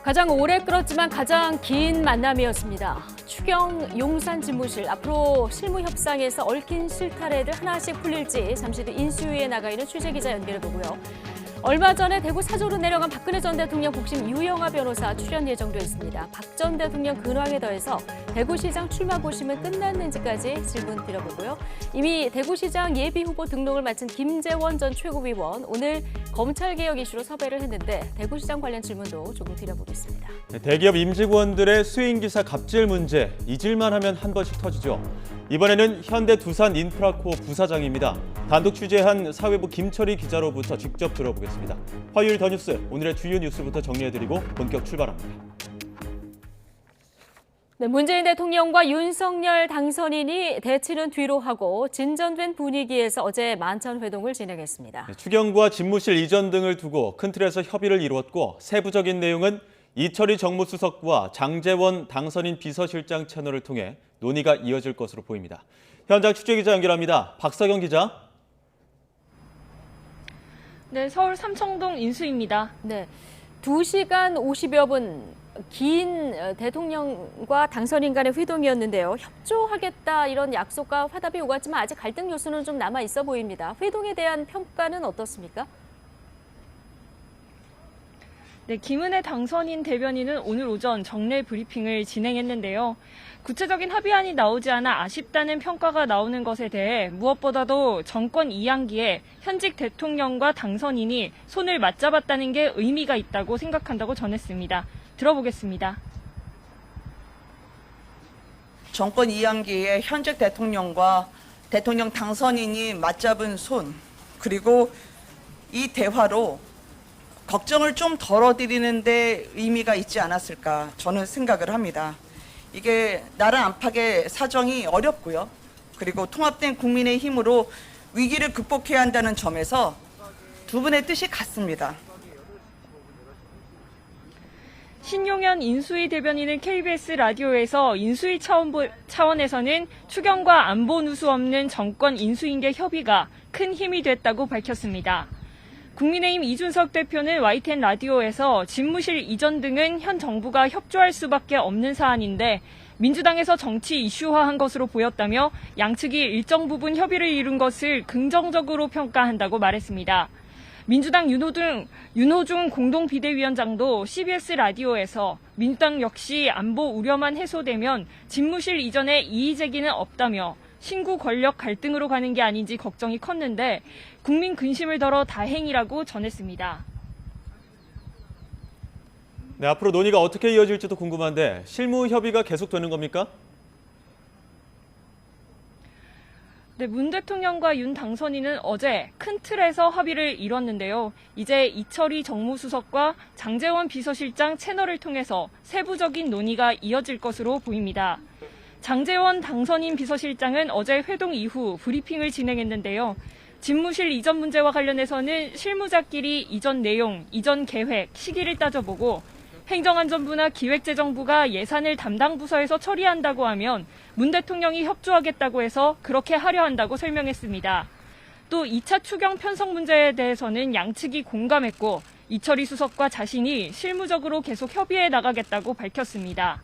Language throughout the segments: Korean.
가장 오래 끌었지만 가장 긴 만남이었습니다. 추경 용산 집무실 앞으로 실무 협상에서 얽힌 실타래들 하나씩 풀릴지 잠시 뒤 인수위에 나가 있는 취재기자 연결해 보고요. 얼마 전에 대구 사저로 내려간 박근혜 전 대통령 복심 유영하 변호사 출연 예정돼 있습니다. 박 전 대통령 근황에 더해서 대구시장 출마 고심은 끝났는지까지 질문 드려보고요. 이미 대구시장 예비후보 등록을 마친 김재원 전 최고위원 오늘 검찰개혁 이슈로 섭외를 했는데 대구시장 관련 질문도 조금 드려보겠습니다. 대기업 임직원들의 수인기사 갑질 문제 잊을만 하면 한 번씩 터지죠. 이번에는 현대 두산 인프라코어 부사장입니다. 단독 취재한 사회부 김철희 기자로부터 직접 들어보겠습니다. 화요일 더 뉴스 오늘의 주요 뉴스부터 정리해드리고 본격 출발합니다. 네, 문재인 대통령과 윤석열 당선인이 대치는 뒤로 하고 진전된 분위기에서 어제 만찬회동을 진행했습니다. 추경과 집무실 이전 등을 두고 큰 틀에서 협의를 이루었고 세부적인 내용은 이철희 정무수석과 장제원 당선인 비서실장 채널을 통해 논의가 이어질 것으로 보입니다. 현장 취재기자 연결합니다. 박서경 기자. 네, 서울 삼청동 인수입니다. 네, 2시간 50여 분 긴 대통령과 당선인 간의 회동이었는데요. 협조하겠다 이런 약속과 화답이 오갔지만 아직 갈등 요소는 좀 남아 있어 보입니다. 회동에 대한 평가는 어떻습니까? 네, 김은혜 당선인 대변인은 오늘 오전 정례 브리핑을 진행했는데요. 구체적인 합의안이 나오지 않아 아쉽다는 평가가 나오는 것에 대해 무엇보다도 정권 2학기에 현직 대통령과 당선인이 손을 맞잡았다는 게 의미가 있다고 생각한다고 전했습니다. 들어보겠습니다. 정권 2학기에 현직 대통령과 대통령 당선인이 맞잡은 손, 그리고 이 대화로 걱정을 좀 덜어드리는 데 의미가 있지 않았을까 저는 생각을 합니다. 이게 나라 안팎의 사정이 어렵고요. 그리고 통합된 국민의 힘으로 위기를 극복해야 한다는 점에서 두 분의 뜻이 같습니다. 신용현 인수위 대변인은 KBS 라디오에서 인수위 차원에서는 추경과 안보 누수 없는 정권 인수인계 협의가 큰 힘이 됐다고 밝혔습니다. 국민의힘 이준석 대표는 YTN 라디오에서 집무실 이전 등은 현 정부가 협조할 수밖에 없는 사안인데 민주당에서 정치 이슈화한 것으로 보였다며 양측이 일정 부분 협의를 이룬 것을 긍정적으로 평가한다고 말했습니다. 민주당 윤호중 공동비대위원장도 CBS 라디오에서 민주당 역시 안보 우려만 해소되면 집무실 이전에 이의 제기는 없다며 신구 권력 갈등으로 가는 게 아닌지 걱정이 컸는데 국민 근심을 덜어 다행이라고 전했습니다. 네, 앞으로 논의가 어떻게 이어질지도 궁금한데 실무 협의가 계속되는 겁니까? 네, 문 대통령과 윤 당선인은 어제 큰 틀에서 합의를 이뤘는데요. 이제 이철희 정무수석과 장제원 비서실장 채널을 통해서 세부적인 논의가 이어질 것으로 보입니다. 장제원 당선인 비서실장은 어제 회동 이후 브리핑을 진행했는데요. 집무실 이전 문제와 관련해서는 실무자끼리 이전 내용, 이전 계획, 시기를 따져보고 행정안전부나 기획재정부가 예산을 담당 부서에서 처리한다고 하면 문 대통령이 협조하겠다고 해서 그렇게 하려 한다고 설명했습니다. 또 2차 추경 편성 문제에 대해서는 양측이 공감했고 이철희 수석과 자신이 실무적으로 계속 협의해 나가겠다고 밝혔습니다.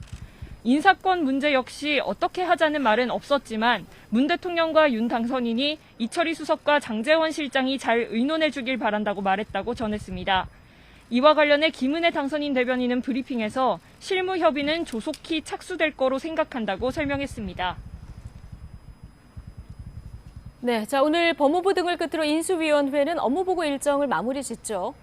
인사권 문제 역시 어떻게 하자는 말은 없었지만 문 대통령과 윤 당선인이 이철희 수석과 장제원 실장이 잘 의논해 주길 바란다고 말했다고 전했습니다. 이와 관련해 김은혜 당선인 대변인은 브리핑에서 실무 협의는 조속히 착수될 거로 생각한다고 설명했습니다. 네, 자 오늘 법무부 등을 끝으로 인수위원회는 업무보고 일정을 마무리 짓죠.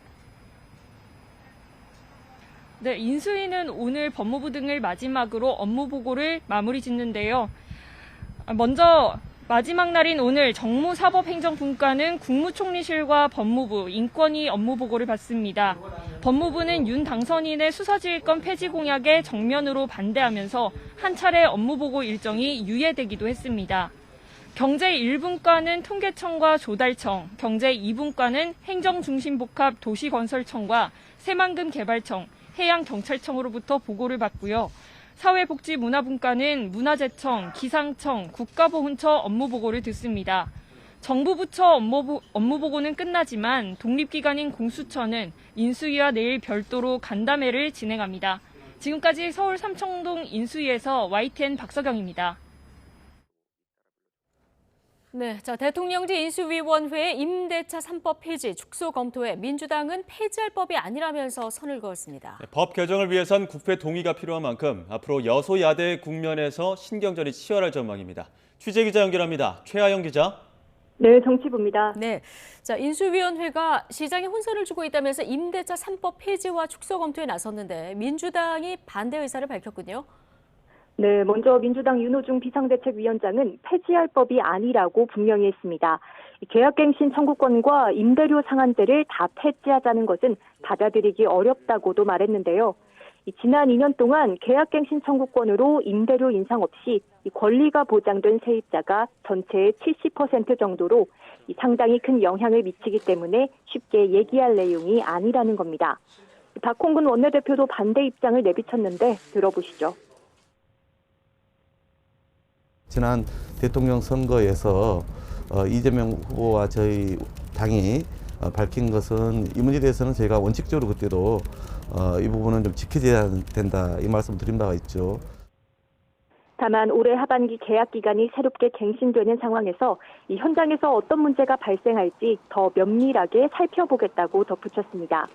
네, 인수위는 오늘 법무부 등을 마지막으로 업무보고를 마무리 짓는데요. 먼저 마지막 날인 오늘 정무사법행정분과는 국무총리실과 법무부, 인권위 업무보고를 받습니다. 법무부는 윤 당선인의 수사지휘권 폐지 공약에 정면으로 반대하면서 한 차례 업무보고 일정이 유예되기도 했습니다. 경제 1분과는 통계청과 조달청, 경제 2분과는 행정중심복합 도시건설청과 새만금개발청, 해양경찰청으로부터 보고를 받고요. 사회복지문화분과는 문화재청, 기상청, 국가보훈처 업무보고를 듣습니다. 정부 부처 업무 보고는 끝나지만 독립기관인 공수처는 인수위와 내일 별도로 간담회를 진행합니다. 지금까지 서울 삼청동 인수위에서 YTN 박서경입니다. 네, 자, 대통령제 인수위원회의 임대차 3법 폐지, 축소 검토에 민주당은 폐지할 법이 아니라면서 선을 그었습니다. 법 개정을 위해선 국회 동의가 필요한 만큼 앞으로 여소야대 국면에서 신경전이 치열할 전망입니다. 취재기자 연결합니다. 최하영 기자. 네, 정치부입니다. 네, 자, 인수위원회가 시장에 혼선을 주고 있다면서 임대차 3법 폐지와 축소 검토에 나섰는데 민주당이 반대 의사를 밝혔군요. 네, 먼저 민주당 윤호중 비상대책위원장은 폐지할 법이 아니라고 분명히 했습니다. 계약갱신 청구권과 임대료 상한제를 다 폐지하자는 것은 받아들이기 어렵다고도 말했는데요. 지난 2년 동안 계약갱신 청구권으로 임대료 인상 없이 권리가 보장된 세입자가 전체의 70% 정도로 상당히 큰 영향을 미치기 때문에 쉽게 얘기할 내용이 아니라는 겁니다. 박홍근 원내대표도 반대 입장을 내비쳤는데 들어보시죠. 지난 대통령 선거에서 이재명 후보와 저희 당이 밝힌 것은 이 문제에 대해서는 저희가 원칙적으로 그때도 이 부분은 좀 지켜져야 된다 이 말씀 드린 바가 있죠. 다만 올해 하반기 계약 기간이 새롭게 갱신되는 상황에서 이 현장에서 어떤 문제가 발생할지 더 면밀하게 살펴보겠다고 덧붙였습니다.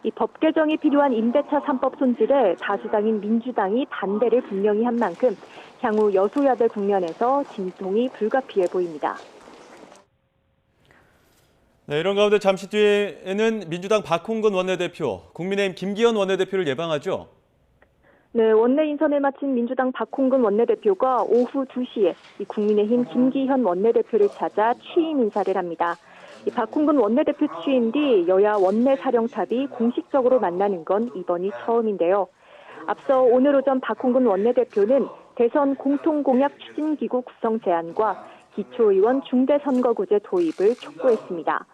이 법 개정이 필요한 임대차 3법 손질에 다수당인 민주당이 반대를 분명히 한 만큼 향후 여소야대 국면에서 진통이 불가피해 보입니다. 네, 이런 가운데 잠시 뒤에는 민주당 박홍근 원내대표, 국민의힘 김기현 원내대표를 예방하죠. 네, 원내 인선을 마친 민주당 박홍근 원내대표가 오후 2시에 국민의힘 김기현 원내대표를 찾아 취임 인사를 합니다. 박홍근 원내대표 취임 뒤 여야 원내 사령탑이 공식적으로 만나는 건 이번이 처음인데요. 앞서 오늘 오전 박홍근 원내대표는 대선 공통공약 추진기구 구성 제안과 기초의원 중대선거구제 도입을 촉구했습니다.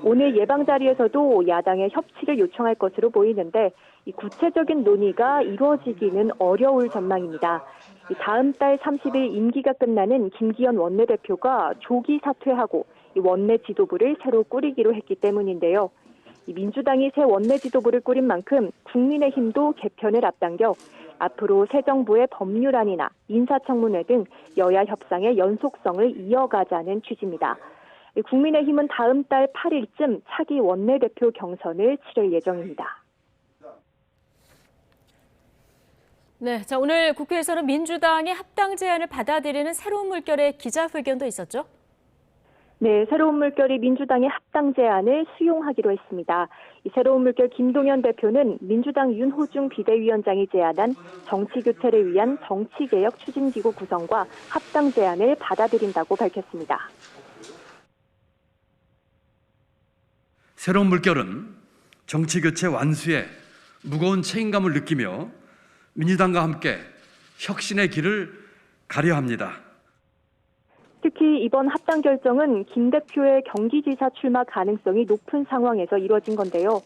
오늘 예방 자리에서도 야당의 협치를 요청할 것으로 보이는데 이 구체적인 논의가 이루어지기는 어려울 전망입니다. 다음 달 30일 임기가 끝나는 김기현 원내대표가 조기 사퇴하고 원내 지도부를 새로 꾸리기로 했기 때문인데요. 민주당이 새 원내 지도부를 꾸린 만큼 국민의힘도 개편을 앞당겨 앞으로 새 정부의 법률안이나 인사청문회 등 여야 협상의 연속성을 이어가자는 취지입니다. 국민의힘은 다음 달 8일쯤 차기 원내대표 경선을 치를 예정입니다. 네, 자, 오늘 국회에서는 민주당의 합당 제안을 받아들이는 새로운 물결의 기자회견도 있었죠? 네, 새로운 물결이 민주당의 합당 제안을 수용하기로 했습니다. 이 새로운 물결 김동연 대표는 민주당 윤호중 비대위원장이 제안한 정치교체를 위한 정치개혁 추진기구 구성과 합당 제안을 받아들인다고 밝혔습니다. 새로운 물결은 정치교체 완수에 무거운 책임감을 느끼며 민주당과 함께 혁신의 길을 가려 합니다. 특히 이번 합당 결정은 김 대표의 경기지사 출마 가능성이 높은 상황에서 이루어진 건데요.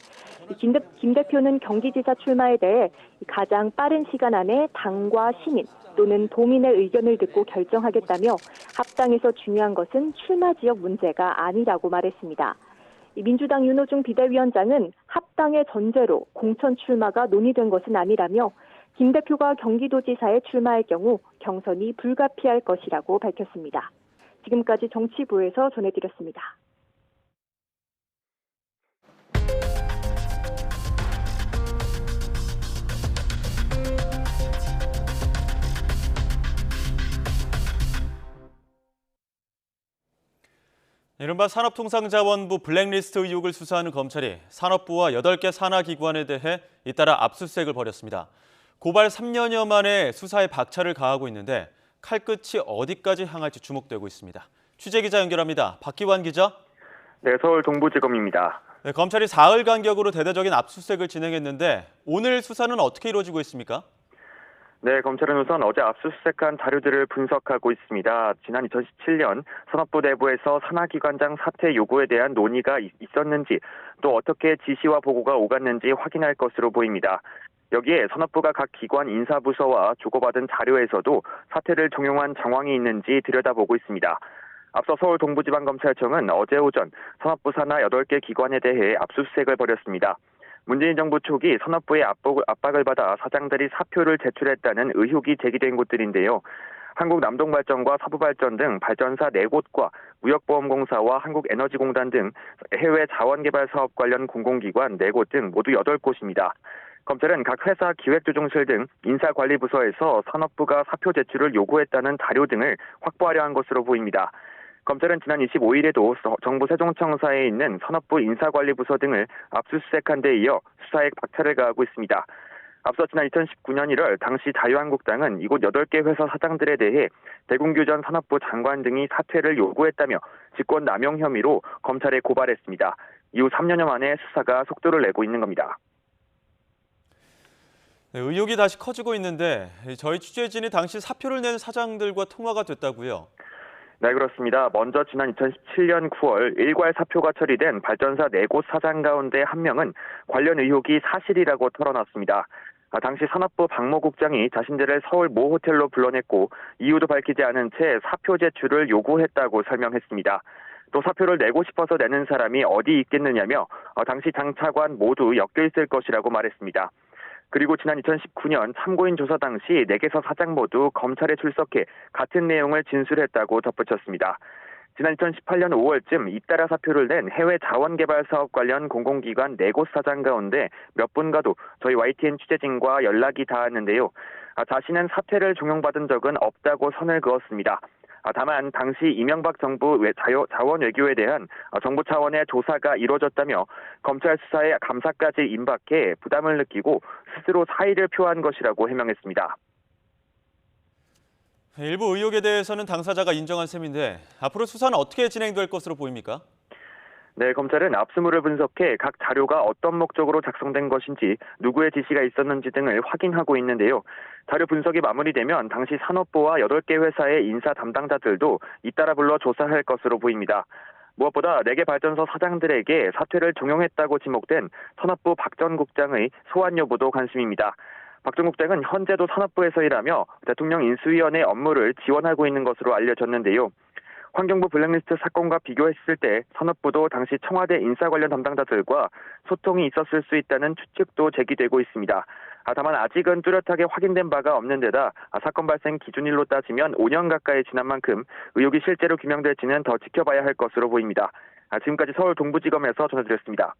김 대표는 경기지사 출마에 대해 가장 빠른 시간 안에 당과 시민 또는 도민의 의견을 듣고 결정하겠다며 합당에서 중요한 것은 출마 지역 문제가 아니라고 말했습니다. 민주당 윤호중 비대위원장은 합당의 전제로 공천 출마가 논의된 것은 아니라며 김 대표가 경기도지사에 출마할 경우 경선이 불가피할 것이라고 밝혔습니다. 지금까지 정치부에서 전해드렸습니다. 이른바 산업통상자원부 블랙리스트 의혹을 수사하는 검찰이 산업부와 8개 산하기관에 대해 잇따라 압수수색을 벌였습니다. 고발 3년여 만에 수사에 박차를 가하고 있는데 칼끝이 어디까지 향할지 주목되고 있습니다. 취재기자 연결합니다. 박기환 기자. 네, 서울 동부지검입니다. 네, 검찰이 사흘 간격으로 대대적인 압수수색을 진행했는데 오늘 수사는 어떻게 이루어지고 있습니까? 네, 검찰은 우선 어제 압수수색한 자료들을 분석하고 있습니다. 지난 2017년 산업부 내부에서 산하기관장 사퇴 요구에 대한 논의가 있었는지 또 어떻게 지시와 보고가 오갔는지 확인할 것으로 보입니다. 여기에 산업부가 각 기관 인사부서와 주고받은 자료에서도 사퇴를 종용한 정황이 있는지 들여다보고 있습니다. 앞서 서울 동부지방검찰청은 어제 오전 산업부 산하 8개 기관에 대해 압수수색을 벌였습니다. 문재인 정부 초기 산업부의 압박을 받아 사장들이 사표를 제출했다는 의혹이 제기된 곳들인데요. 한국남동발전과 사부발전 등 발전사 4곳과 무역보험공사와 한국에너지공단 등 해외 자원개발사업 관련 공공기관 4곳 등 모두 8곳입니다. 검찰은 각 회사 기획조정실 등 인사관리부서에서 산업부가 사표 제출을 요구했다는 자료 등을 확보하려 한 것으로 보입니다. 검찰은 지난 25일에도 정부 세종청사에 있는 산업부 인사관리부서 등을 압수수색한 데 이어 수사에 박차를 가하고 있습니다. 앞서 지난 2019년 1월 당시 자유한국당은 이곳 8개 회사 사장들에 대해 대군규 전 산업부 장관 등이 사퇴를 요구했다며 직권남용 혐의로 검찰에 고발했습니다. 이후 3년여 만에 수사가 속도를 내고 있는 겁니다. 네, 의혹이 다시 커지고 있는데 저희 취재진이 당시 사표를 낸 사장들과 통화가 됐다고요? 네, 그렇습니다. 먼저 지난 2017년 9월 일괄 사표가 처리된 발전사 4곳 사장 가운데 한 명은 관련 의혹이 사실이라고 털어놨습니다. 당시 산업부 박모 국장이 자신들을 서울 모 호텔로 불러냈고 이유도 밝히지 않은 채 사표 제출을 요구했다고 설명했습니다. 또 사표를 내고 싶어서 내는 사람이 어디 있겠느냐며 당시 장차관 모두 엮여 있을 것이라고 말했습니다. 그리고 지난 2019년 참고인 조사 당시 4개사 사장 모두 검찰에 출석해 같은 내용을 진술했다고 덧붙였습니다. 지난 2018년 5월쯤 잇따라 사표를 낸 해외 자원개발 사업 관련 공공기관 4곳 사장 가운데 몇 분과도 저희 YTN 취재진과 연락이 닿았는데요. 자신은 사퇴를 종용받은 적은 없다고 선을 그었습니다. 다만 당시 이명박 정부 자원 외교에 대한 정부 차원의 조사가 이루어졌다며 검찰 수사에 감사까지 임박해 부담을 느끼고 스스로 사의를 표한 것이라고 해명했습니다. 일부 의혹에 대해서는 당사자가 인정한 셈인데 앞으로 수사는 어떻게 진행될 것으로 보입니까? 네, 검찰은 압수물을 분석해 각 자료가 어떤 목적으로 작성된 것인지 누구의 지시가 있었는지 등을 확인하고 있는데요. 자료 분석이 마무리되면 당시 산업부와 8개 회사의 인사 담당자들도 잇따라 불러 조사할 것으로 보입니다. 무엇보다 4개 발전소 사장들에게 사퇴를 종용했다고 지목된 산업부 박 전 국장의 소환 여부도 관심입니다. 박 전 국장은 현재도 산업부에서 일하며 대통령 인수위원회 업무를 지원하고 있는 것으로 알려졌는데요. 환경부 블랙리스트 사건과 비교했을 때 산업부도 당시 청와대 인사 관련 담당자들과 소통이 있었을 수 있다는 추측도 제기되고 있습니다. 다만 아직은 뚜렷하게 확인된 바가 없는 데다 사건 발생 기준일로 따지면 5년 가까이 지난 만큼 의혹이 실제로 규명될지는 더 지켜봐야 할 것으로 보입니다. 지금까지 서울 동부지검에서 전해드렸습니다.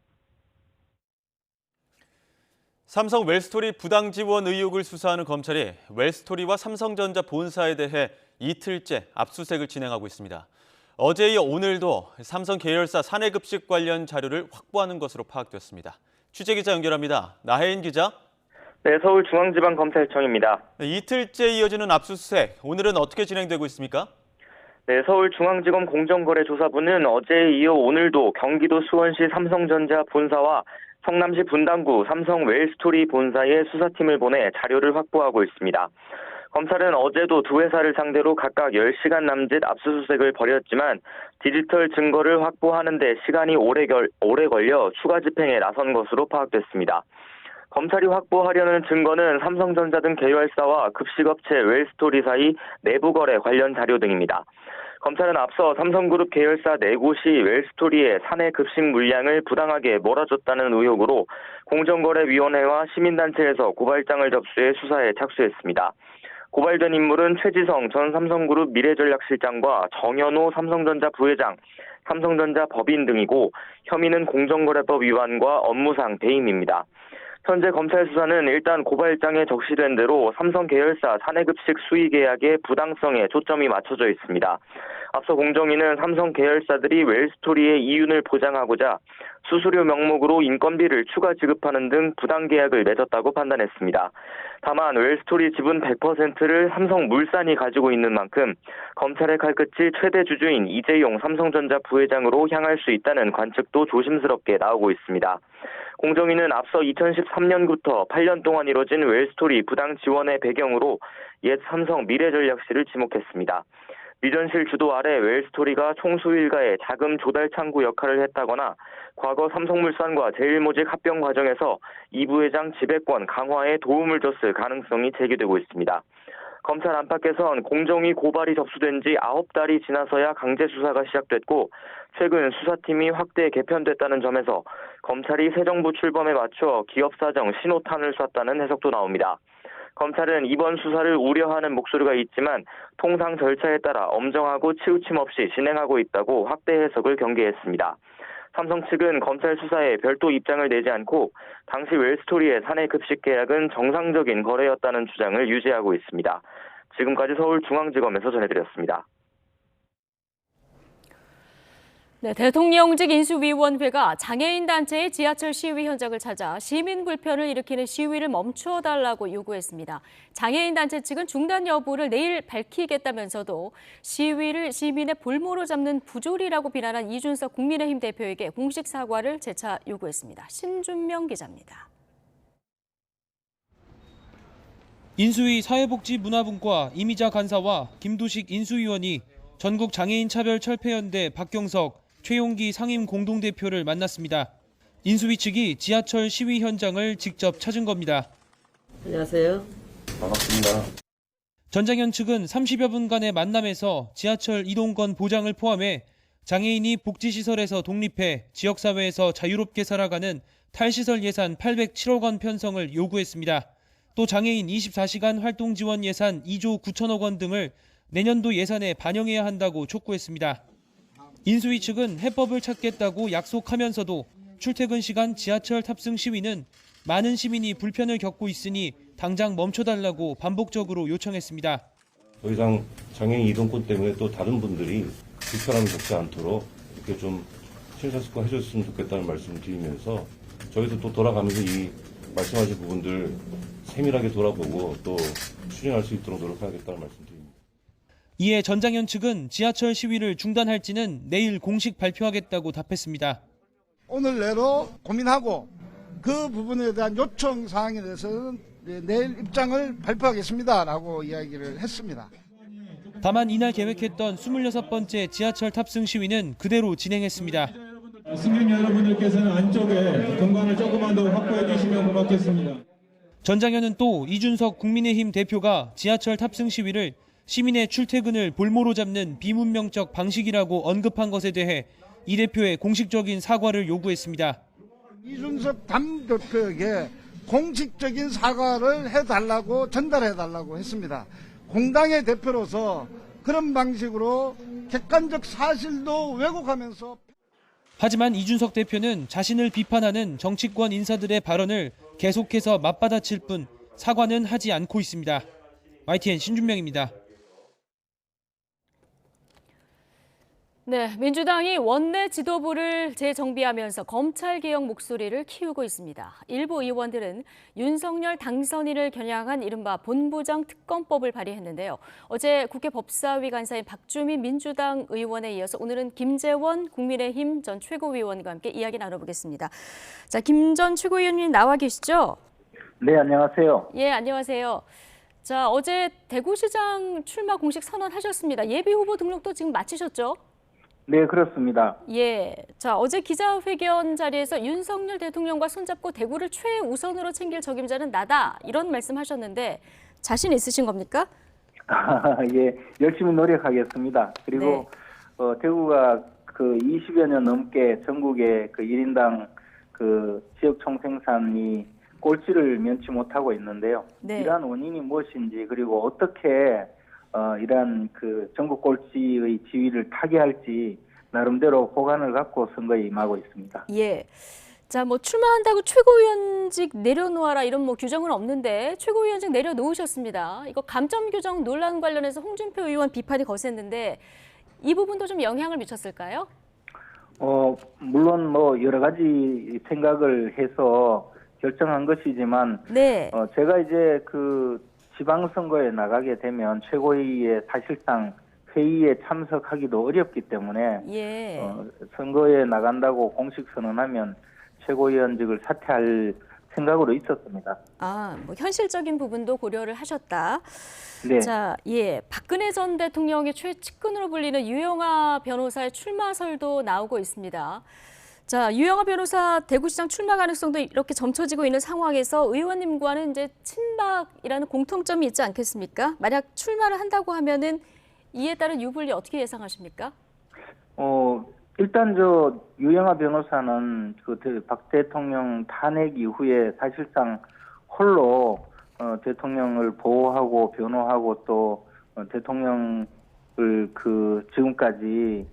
삼성 웰스토리 부당 지원 의혹을 수사하는 검찰이 웰스토리와 삼성전자 본사에 대해 이틀째 압수수색을 진행하고 있습니다. 어제 이어 오늘도 삼성 계열사 사내급식 관련 자료를 확보하는 것으로 파악됐습니다. 취재기자 연결합니다. 나혜인 기자. 네, 서울중앙지방검찰청입니다. 이틀째 이어지는 압수수색, 오늘은 어떻게 진행되고 있습니까? 네, 서울중앙지검 공정거래조사부는 어제에 이어 오늘도 경기도 수원시 삼성전자 본사와 성남시 분당구 삼성 웰스토리 본사에 수사팀을 보내 자료를 확보하고 있습니다. 검찰은 어제도 두 회사를 상대로 각각 10시간 남짓 압수수색을 벌였지만 디지털 증거를 확보하는 데 시간이 오래 걸려 추가 집행에 나선 것으로 파악됐습니다. 검찰이 확보하려는 증거는 삼성전자 등 계열사와 급식업체 웰스토리 사이 내부 거래 관련 자료 등입니다. 검찰은 앞서 삼성그룹 계열사 4곳이 웰스토리의 사내 급식 물량을 부당하게 몰아줬다는 의혹으로 공정거래위원회와 시민단체에서 고발장을 접수해 수사에 착수했습니다. 고발된 인물은 최지성 전 삼성그룹 미래전략실장과 정현호 삼성전자 부회장, 삼성전자 법인 등이고 혐의는 공정거래법 위반과 업무상 배임입니다. 현재 검찰 수사는 일단 고발장에 적시된 대로 삼성 계열사 사내급식 수의 계약의 부당성에 초점이 맞춰져 있습니다. 앞서 공정위는 삼성 계열사들이 웰스토리의 이윤을 보장하고자 수수료 명목으로 인건비를 추가 지급하는 등 부당 계약을 맺었다고 판단했습니다. 다만 웰스토리 지분 100%를 삼성물산이 가지고 있는 만큼 검찰의 칼끝이 최대 주주인 이재용 삼성전자 부회장으로 향할 수 있다는 관측도 조심스럽게 나오고 있습니다. 공정위는 앞서 2013년부터 8년 동안 이뤄진 웰스토리 부당 지원의 배경으로 옛 삼성 미래전략실을 지목했습니다. 미전실 주도 아래 웰스토리가 총수 일가의 자금 조달 창구 역할을 했다거나 과거 삼성물산과 제일모직 합병 과정에서 이 부회장 지배권 강화에 도움을 줬을 가능성이 제기되고 있습니다. 검찰 안팎에선 공정위 고발이 접수된 지 9달이 지나서야 강제 수사가 시작됐고 최근 수사팀이 확대 개편됐다는 점에서 검찰이 새 정부 출범에 맞춰 기업 사정 신호탄을 쐈다는 해석도 나옵니다. 검찰은 이번 수사를 우려하는 목소리가 있지만 통상 절차에 따라 엄정하고 치우침 없이 진행하고 있다고 확대 해석을 경계했습니다. 삼성 측은 검찰 수사에 별도 입장을 내지 않고 당시 웰스토리의 사내 급식 계약은 정상적인 거래였다는 주장을 유지하고 있습니다. 지금까지 서울중앙지검에서 전해드렸습니다. 네, 대통령직 인수위원회가 장애인 단체의 지하철 시위 현장을 찾아 시민 불편을 일으키는 시위를 멈춰달라고 요구했습니다. 장애인 단체 측은 중단 여부를 내일 밝히겠다면서도 시위를 시민의 볼모로 잡는 부조리라고 비난한 이준석 국민의힘 대표에게 공식 사과를 재차 요구했습니다. 신준명 기자입니다. 인수위 사회복지문화분과 이미자 간사와 김도식 인수위원이 전국 장애인 차별 철폐연대 박경석, 최용기 상임 공동대표를 만났습니다. 인수위 측이 지하철 시위 현장을 직접 찾은 겁니다. 안녕하세요. 반갑습니다. 전장현 측은 30여 분간의 만남에서 지하철 이동권 보장을 포함해 장애인이 복지시설에서 독립해 지역사회에서 자유롭게 살아가는 탈시설 예산 807억 원 편성을 요구했습니다. 또 장애인 24시간 활동 지원 예산 2조 9천억 원 등을 내년도 예산에 반영해야 한다고 촉구했습니다. 인수위 측은 해법을 찾겠다고 약속하면서도 출퇴근 시간 지하철 탑승 시위는 많은 시민이 불편을 겪고 있으니 당장 멈춰달라고 반복적으로 요청했습니다. 더 이상 장애인 이동권 때문에 또 다른 분들이 불편함을 겪지 않도록 이렇게 좀 심사숙고 해줬으면 좋겠다는 말씀을 드리면서 저희도 또 돌아가면서 이 말씀하신 부분들 세밀하게 돌아보고 또 추진할 수 있도록 노력하겠다는 말씀드립니다. 이에 전장현 측은 지하철 시위를 중단할지는 내일 공식 발표하겠다고 답했습니다. 오늘 내로 고민하고 그 부분에 대한 요청 사항에 대해서는 내일 입장을 발표하겠습니다라고 이야기를 했습니다. 다만 이날 계획했던 26번째 지하철 탑승 시위는 그대로 진행했습니다. 승객 여러분들께서는 안쪽에 공간을 조금만 더 확보해 주시면 고맙겠습니다. 전장현은 또 이준석 국민의힘 대표가 지하철 탑승 시위를 시민의 출퇴근을 볼모로 잡는 비문명적 방식이라고 언급한 것에 대해 이 대표의 공식적인 사과를 요구했습니다. 이준석 당대표에게 공식적인 사과를 해달라고 전달해달라고 했습니다. 공당의 대표로서 그런 방식으로 객관적 사실도 왜곡하면서 하지만 이준석 대표는 자신을 비판하는 정치권 인사들의 발언을 계속해서 맞받아칠 뿐 사과는 하지 않고 있습니다. YTN 신준명입니다. 네, 민주당이 원내 지도부를 재정비하면서 검찰개혁 목소리를 키우고 있습니다. 일부 의원들은 윤석열 당선인을 겨냥한 이른바 본부장 특검법을 발의했는데요. 어제 국회 법사위 간사인 박주민 민주당 의원에 이어서 오늘은 김재원 국민의힘 전 최고위원과 함께 이야기 나눠보겠습니다. 자, 김 전 최고위원님 나와 계시죠? 네, 안녕하세요. 예, 안녕하세요. 자, 어제 대구시장 출마 공식 선언하셨습니다. 예비 후보 등록도 지금 마치셨죠? 네, 그렇습니다. 예. 자, 어제 기자회견 자리에서 윤석열 대통령과 손잡고 대구를 최우선으로 챙길 적임자는 나다. 이런 말씀하셨는데 자신 있으신 겁니까? 예, 열심히 노력하겠습니다. 그리고 네. 대구가 그 20여 년 넘게 전국의 그 1인당 그 지역 총생산이 꼴찌를 면치 못하고 있는데요. 네. 이러한 원인이 무엇인지 그리고 어떻게 이러한 그 전국 꼴찌의 지위를 타개할지 나름대로 보관을 갖고 선거에 임하고 있습니다. 예. 자, 뭐 출마한다고 최고위원직 내려놓아라 이런 뭐 규정은 없는데 최고위원직 내려놓으셨습니다. 이거 감점 규정 논란 관련해서 홍준표 의원 비판이 거셌는데 이 부분도 좀 영향을 미쳤을까요? 물론 뭐 여러 가지 생각을 해서 결정한 것이지만 네. 제가 이제 그 지방선거에 나가게 되면 최고위에 사실상 회의에 참석하기도 어렵기 때문에 예. 선거에 나간다고 공식 선언하면 최고위원직을 사퇴할 생각으로 있었습니다. 아, 뭐 현실적인 부분도 고려를 하셨다. 네. 자, 예, 박근혜 전 대통령의 최측근으로 불리는 유영하 변호사의 출마설도 나오고 있습니다. 자, 유영하 변호사 대구시장 출마 가능성도 이렇게 점쳐지고 있는 상황에서 의원님과는 이제 친박이라는 공통점이 있지 않겠습니까? 만약 출마를 한다고 하면은 이에 따른 유불리 어떻게 예상하십니까? 일단 유영하 변호사는 박 대통령 탄핵 이후에 사실상 홀로 대통령을 보호하고 변호하고 또 대통령을 지금까지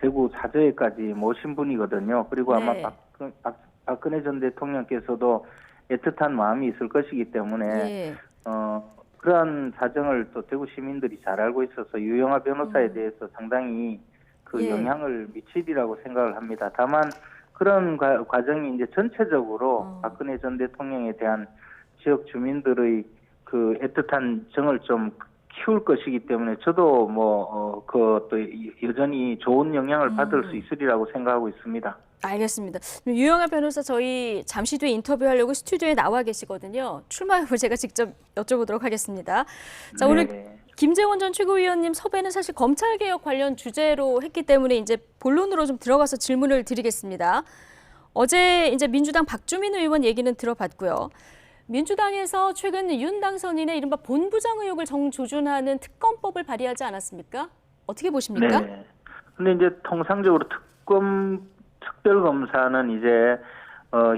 대구 사저에까지 모신 분이거든요. 그리고 아마 네. 박근혜 전 대통령께서도 애틋한 마음이 있을 것이기 때문에 예. 그러한 사정을 또 대구 시민들이 잘 알고 있어서 유영하 변호사에 대해서 상당히 예. 영향을 미치리라고 생각을 합니다. 다만 그런 과정이 이제 전체적으로 박근혜 전 대통령에 대한 지역 주민들의 애틋한 정을 좀 키울 것이기 때문에 저도 또 여전히 좋은 영향을 받을 수 있으리라고 생각하고 있습니다. 알겠습니다. 유영하 변호사 저희 잠시 뒤에 인터뷰하려고 스튜디오에 나와 계시거든요. 출마 여부 제가 직접 여쭤보도록 하겠습니다. 자, 오늘 김재원 전 최고위원님 섭외는 사실 검찰개혁 관련 주제로 했기 때문에 이제 본론으로 좀 들어가서 질문을 드리겠습니다. 어제 이제 민주당 박주민 의원 얘기는 들어봤고요. 민주당에서 최근 윤 당선인의 이른바 본부장 의혹을 정조준하는 특검법을 발의하지 않았습니까? 어떻게 보십니까? 네. 근데 이제 통상적으로 특별검사는 이제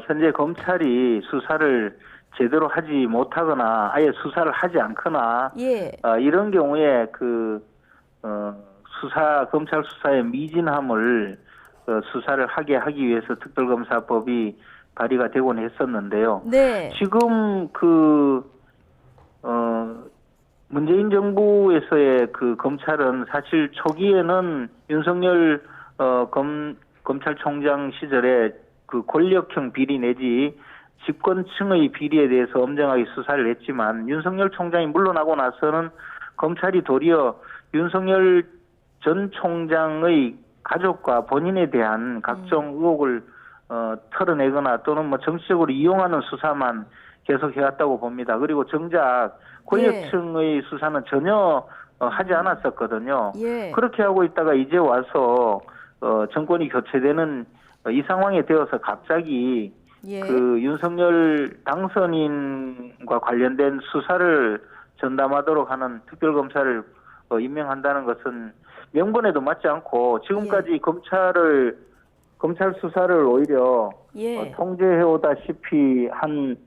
현재 검찰이 수사를 제대로 하지 못하거나 아예 수사를 하지 않거나 예. 이런 경우에 검찰 수사의 미진함을 수사를 하게 하기 위해서 특별검사법이 발의가 되곤 했었는데요. 네. 지금 문재인 정부에서의 검찰은 사실 초기에는 윤석열 검찰총장 시절에 권력형 비리 내지 집권층의 비리에 대해서 엄정하게 수사를 했지만 윤석열 총장이 물러나고 나서는 검찰이 도리어 윤석열 전 총장의 가족과 본인에 대한 각종 의혹을 털어내거나 또는 정치적으로 이용하는 수사만 계속 해왔다고 봅니다. 그리고 정작 권력층의 수사는 전혀 하지 않았었거든요. 예. 그렇게 하고 있다가 이제 와서 정권이 교체되는 이 상황에 되어서 갑자기 윤석열 당선인과 관련된 수사를 전담하도록 하는 특별검사를 임명한다는 것은 명분에도 맞지 않고 지금까지 검찰 수사를 오히려 통제해오다시피 한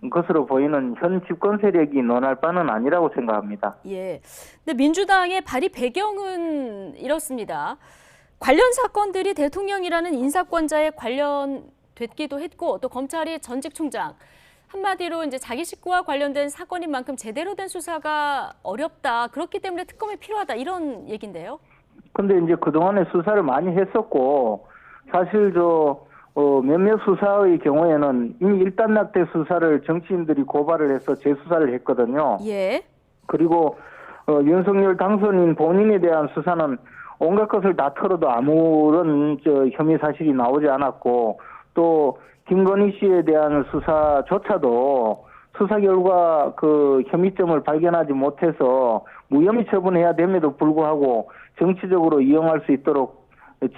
것으로 보이는 현 집권 세력이 논할 바는 아니라고 생각합니다. 예. 근데 민주당의 발의 배경은 이렇습니다. 관련 사건들이 대통령이라는 인사권자에 관련됐기도 했고 또 검찰이 전직 총장 한마디로 이제 자기 식구와 관련된 사건인 만큼 제대로 된 수사가 어렵다. 그렇기 때문에 특검이 필요하다. 이런 얘긴데요. 근데 이제 그동안에 수사를 많이 했었고 사실 몇몇 수사의 경우에는 이미 일단락된 수사를 정치인들이 고발을 해서 재수사를 했거든요. 예. 그리고 윤석열 당선인 본인에 대한 수사는 온갖 것을 다 털어도 아무런 혐의 사실이 나오지 않았고 또 김건희 씨에 대한 수사조차도 수사 결과 혐의점을 발견하지 못해서 무혐의 처분해야 됨에도 불구하고 정치적으로 이용할 수 있도록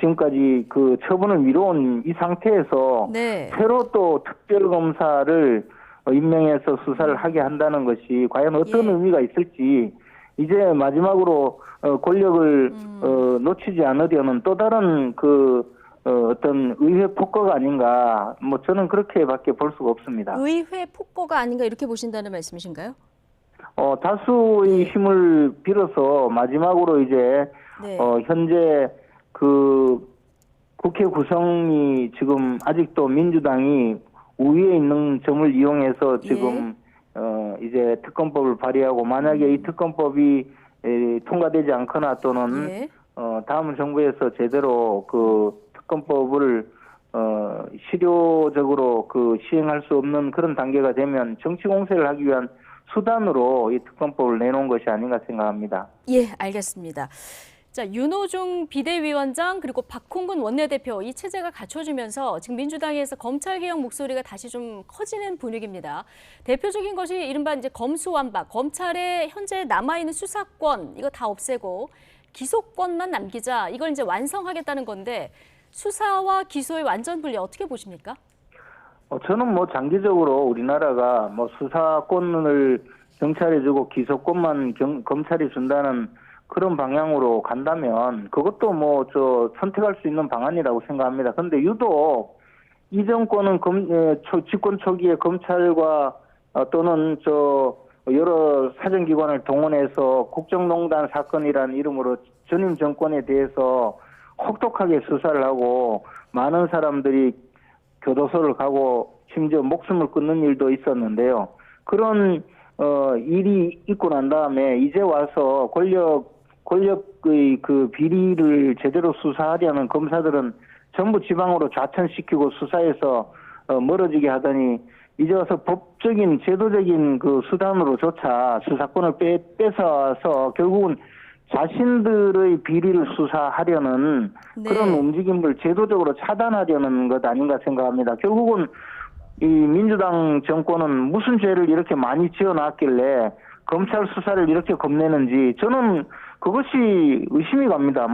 지금까지 처분을 미뤄온 이 상태에서 새로 또 특별검사를 임명해서 수사를 하게 한다는 것이 과연 어떤 의미가 있을지 이제 마지막으로 권력을 놓치지 않으려는 또 다른 어떤 의회 폭거가 아닌가 저는 그렇게밖에 볼 수가 없습니다. 의회 폭거가 아닌가 이렇게 보신다는 말씀이신가요? 다수의 힘을 빌어서 마지막으로 이제 현재 국회 구성이 지금 아직도 민주당이 우위에 있는 점을 이용해서 지금 이제 특검법을 발의하고 만약에 이 특검법이 통과되지 않거나 또는 다음 정부에서 제대로 특검법을 실효적으로 시행할 수 없는 그런 단계가 되면 정치 공세를 하기 위한 수단으로 이 특검법을 내놓은 것이 아닌가 생각합니다. 예, 알겠습니다. 자, 윤호중 비대위원장 그리고 박홍근 원내대표 이 체제가 갖춰지면서 지금 민주당에서 검찰개혁 목소리가 다시 좀 커지는 분위기입니다. 대표적인 것이 이른바 이제 검수완박, 검찰의 현재 남아있는 수사권 이거 다 없애고 기소권만 남기자 이걸 이제 완성하겠다는 건데 수사와 기소의 완전 분리 어떻게 보십니까? 저는 뭐 장기적으로 우리나라가 뭐 수사권을 경찰에 주고 기소권만 검찰이 준다는 그런 방향으로 간다면 그것도 뭐 선택할 수 있는 방안이라고 생각합니다. 그런데 유독 이 정권은 집권 초기에 검찰과 또는 여러 사정기관을 동원해서 국정농단 사건이라는 이름으로 전임 정권에 대해서 혹독하게 수사를 하고 많은 사람들이 교도소를 가고 심지어 목숨을 끊는 일도 있었는데요. 그런 일이 있고 난 다음에 이제 와서 권력의 그 비리를 제대로 수사하려는 검사들은 전부 지방으로 좌천시키고 수사에서 멀어지게 하더니 이제 와서 법적인 제도적인 그 수단으로조차 수사권을 뺏어서 결국은 자신들의 비리를 수사하려는 그런 움직임을 제도적으로 차단하려는 것 아닌가 생각합니다. 결국은 이 민주당 정권은 무슨 죄를 이렇게 많이 지어놨길래 검찰 수사를 이렇게 겁내는지 저는 그것이 의심이 갑니다.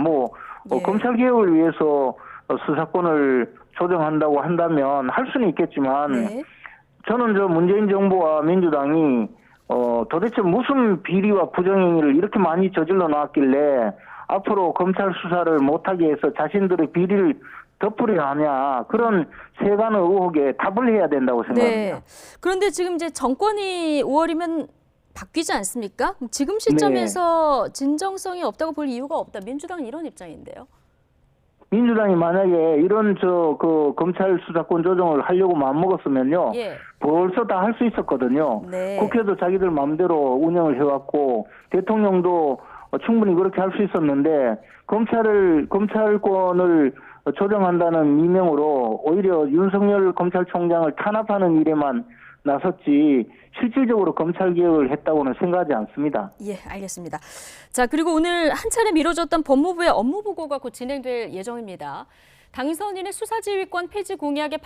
검찰 개혁을 위해서 수사권을 조정한다고 한다면 할 수는 있겠지만 저는 문재인 정부와 민주당이 도대체 무슨 비리와 부정행위를 이렇게 많이 저질러 놨길래 앞으로 검찰 수사를 못하게 해서 자신들의 비리를 덮으려 하냐 그런 세간의 의혹에 답을 해야 된다고 생각합니다. 네. 그런데 지금 이제 정권이 5월이면 바뀌지 않습니까? 지금 시점에서 진정성이 없다고 볼 이유가 없다. 민주당은 이런 입장인데요. 민주당이 만약에 이런 검찰 수사권 조정을 하려고 마음먹었으면요. 벌써 다 할 수 있었거든요. 국회도 자기들 마음대로 운영을 해왔고 대통령도 충분히 그렇게 할 수 있었는데 검찰권을 조정한다는 미명으로 오히려 윤석열 검찰총장을 탄압하는 일에만 나섰지 실질적으로 검찰개혁을 했다고는 생각하지 않습니다. 예, 알겠습니다. 자, 그리고 오늘 한 차례 미뤄졌던 법무부의 업무보고가 곧 진행될 예정입니다. 당선인의 수사지휘권 폐지 공약에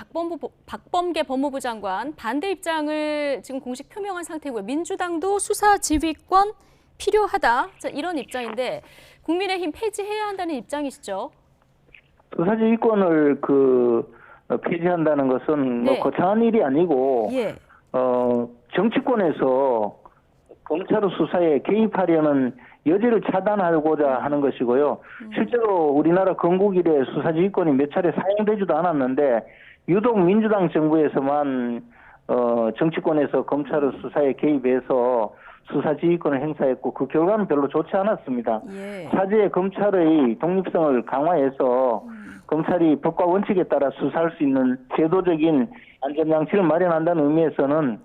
박범계 법무부 장관 반대 입장을 지금 공식 표명한 상태고요. 민주당도 수사지휘권 필요하다. 자, 이런 입장인데 국민의힘 폐지해야 한다는 입장이시죠? 수사지휘권을 폐지한다는 것은 거창한 일이 아니고 정치권에서 검찰의 수사에 개입하려는 여지를 차단하고자 하는 것이고요. 실제로 우리나라 건국 이래 수사지휘권이 몇 차례 사용되지도 않았는데 유독 민주당 정부에서만 정치권에서 검찰의 수사에 개입해서 수사지휘권을 행사했고 그 결과는 별로 좋지 않았습니다. 차제에 검찰의 독립성을 강화해서 검찰이 법과 원칙에 따라 수사할 수 있는 제도적인 안전장치를 마련한다는 의미에서는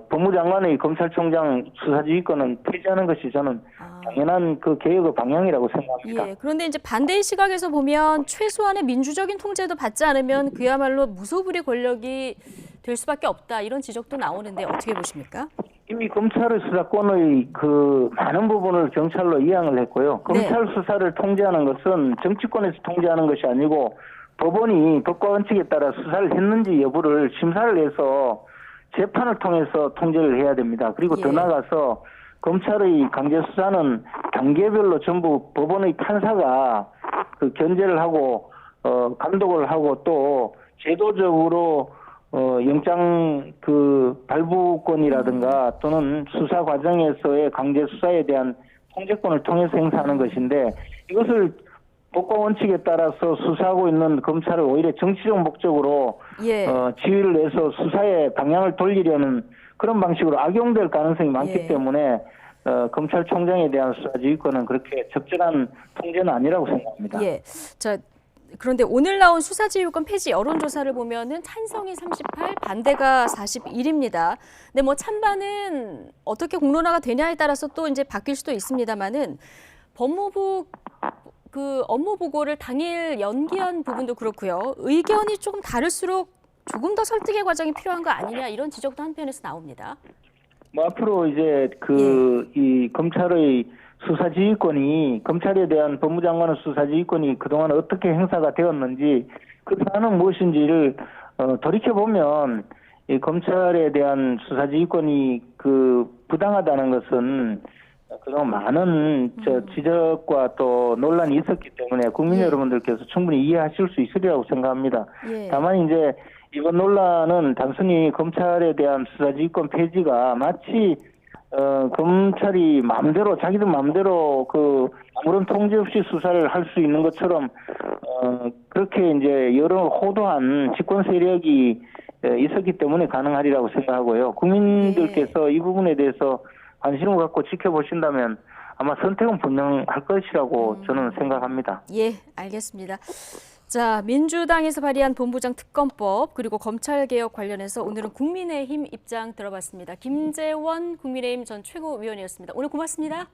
법무장관의 검찰총장 수사지휘권은 폐지하는 것이 저는 당연한 그 개혁의 방향이라고 생각합니다. 그런데 이제 반대의 시각에서 보면 최소한의 민주적인 통제도 받지 않으면 그야말로 무소불위 권력이 될 수밖에 없다 이런 지적도 나오는데 어떻게 보십니까? 이미 검찰의 수사권의 많은 부분을 경찰로 이양을 했고요. 검찰 수사를 통제하는 것은 정치권에서 통제하는 것이 아니고 법원이 법과 원칙에 따라 수사를 했는지 여부를 심사를 해서 재판을 통해서 통제를 해야 됩니다. 그리고 더 나아가서 검찰의 강제 수사는 단계별로 전부 법원의 판사가 견제를 하고 감독을 하고 또 제도적으로 영장 발부권이라든가 또는 수사 과정에서의 강제 수사에 대한 통제권을 통해서 행사하는 것인데 이것을 법과 원칙에 따라서 수사하고 있는 검찰을 오히려 정치적 목적으로 지휘를 내서 수사의 방향을 돌리려는 그런 방식으로 악용될 가능성이 많기 때문에 검찰총장에 대한 수사지휘권은 그렇게 적절한 통제는 아니라고 생각합니다. 자, 그런데 오늘 나온 수사지휘권 폐지 여론조사를 보면은 찬성이 38, 반대가 41입니다. 근데 찬반은 어떻게 공론화가 되냐에 따라서 또 이제 바뀔 수도 있습니다만은 법무부 업무 보고를 당일 연기한 부분도 그렇고요. 의견이 조금 다를수록 조금 더 설득의 과정이 필요한 거 아니냐 이런 지적도 한편에서 나옵니다. 앞으로 이제 이 검찰의 수사지휘권이 검찰에 대한 법무장관의 수사지휘권이 그동안 어떻게 행사가 되었는지 그 사안은 무엇인지를 돌이켜보면 이 검찰에 대한 수사지휘권이 부당하다는 것은 그동안 많은 지적과 또 논란이 있었기 때문에 국민 여러분들께서 충분히 이해하실 수 있으리라고 생각합니다. 다만 이제 이번 논란은 단순히 검찰에 대한 수사지휘권 폐지가 마치 검찰이 마음대로 자기들 마음대로 아무런 통제 없이 수사를 할 수 있는 것처럼 그렇게 이제 여러 호도한 집권 세력이 있었기 때문에 가능하리라고 생각하고요. 국민들께서 이 부분에 대해서 관심을 갖고 지켜보신다면 아마 선택은 분명할 것이라고 저는 생각합니다. 예, 알겠습니다. 자, 민주당에서 발의한 본부장 특검법 그리고 검찰개혁 관련해서 오늘은 국민의힘 입장 들어봤습니다. 김재원 국민의힘 전 최고위원이었습니다. 오늘 고맙습니다.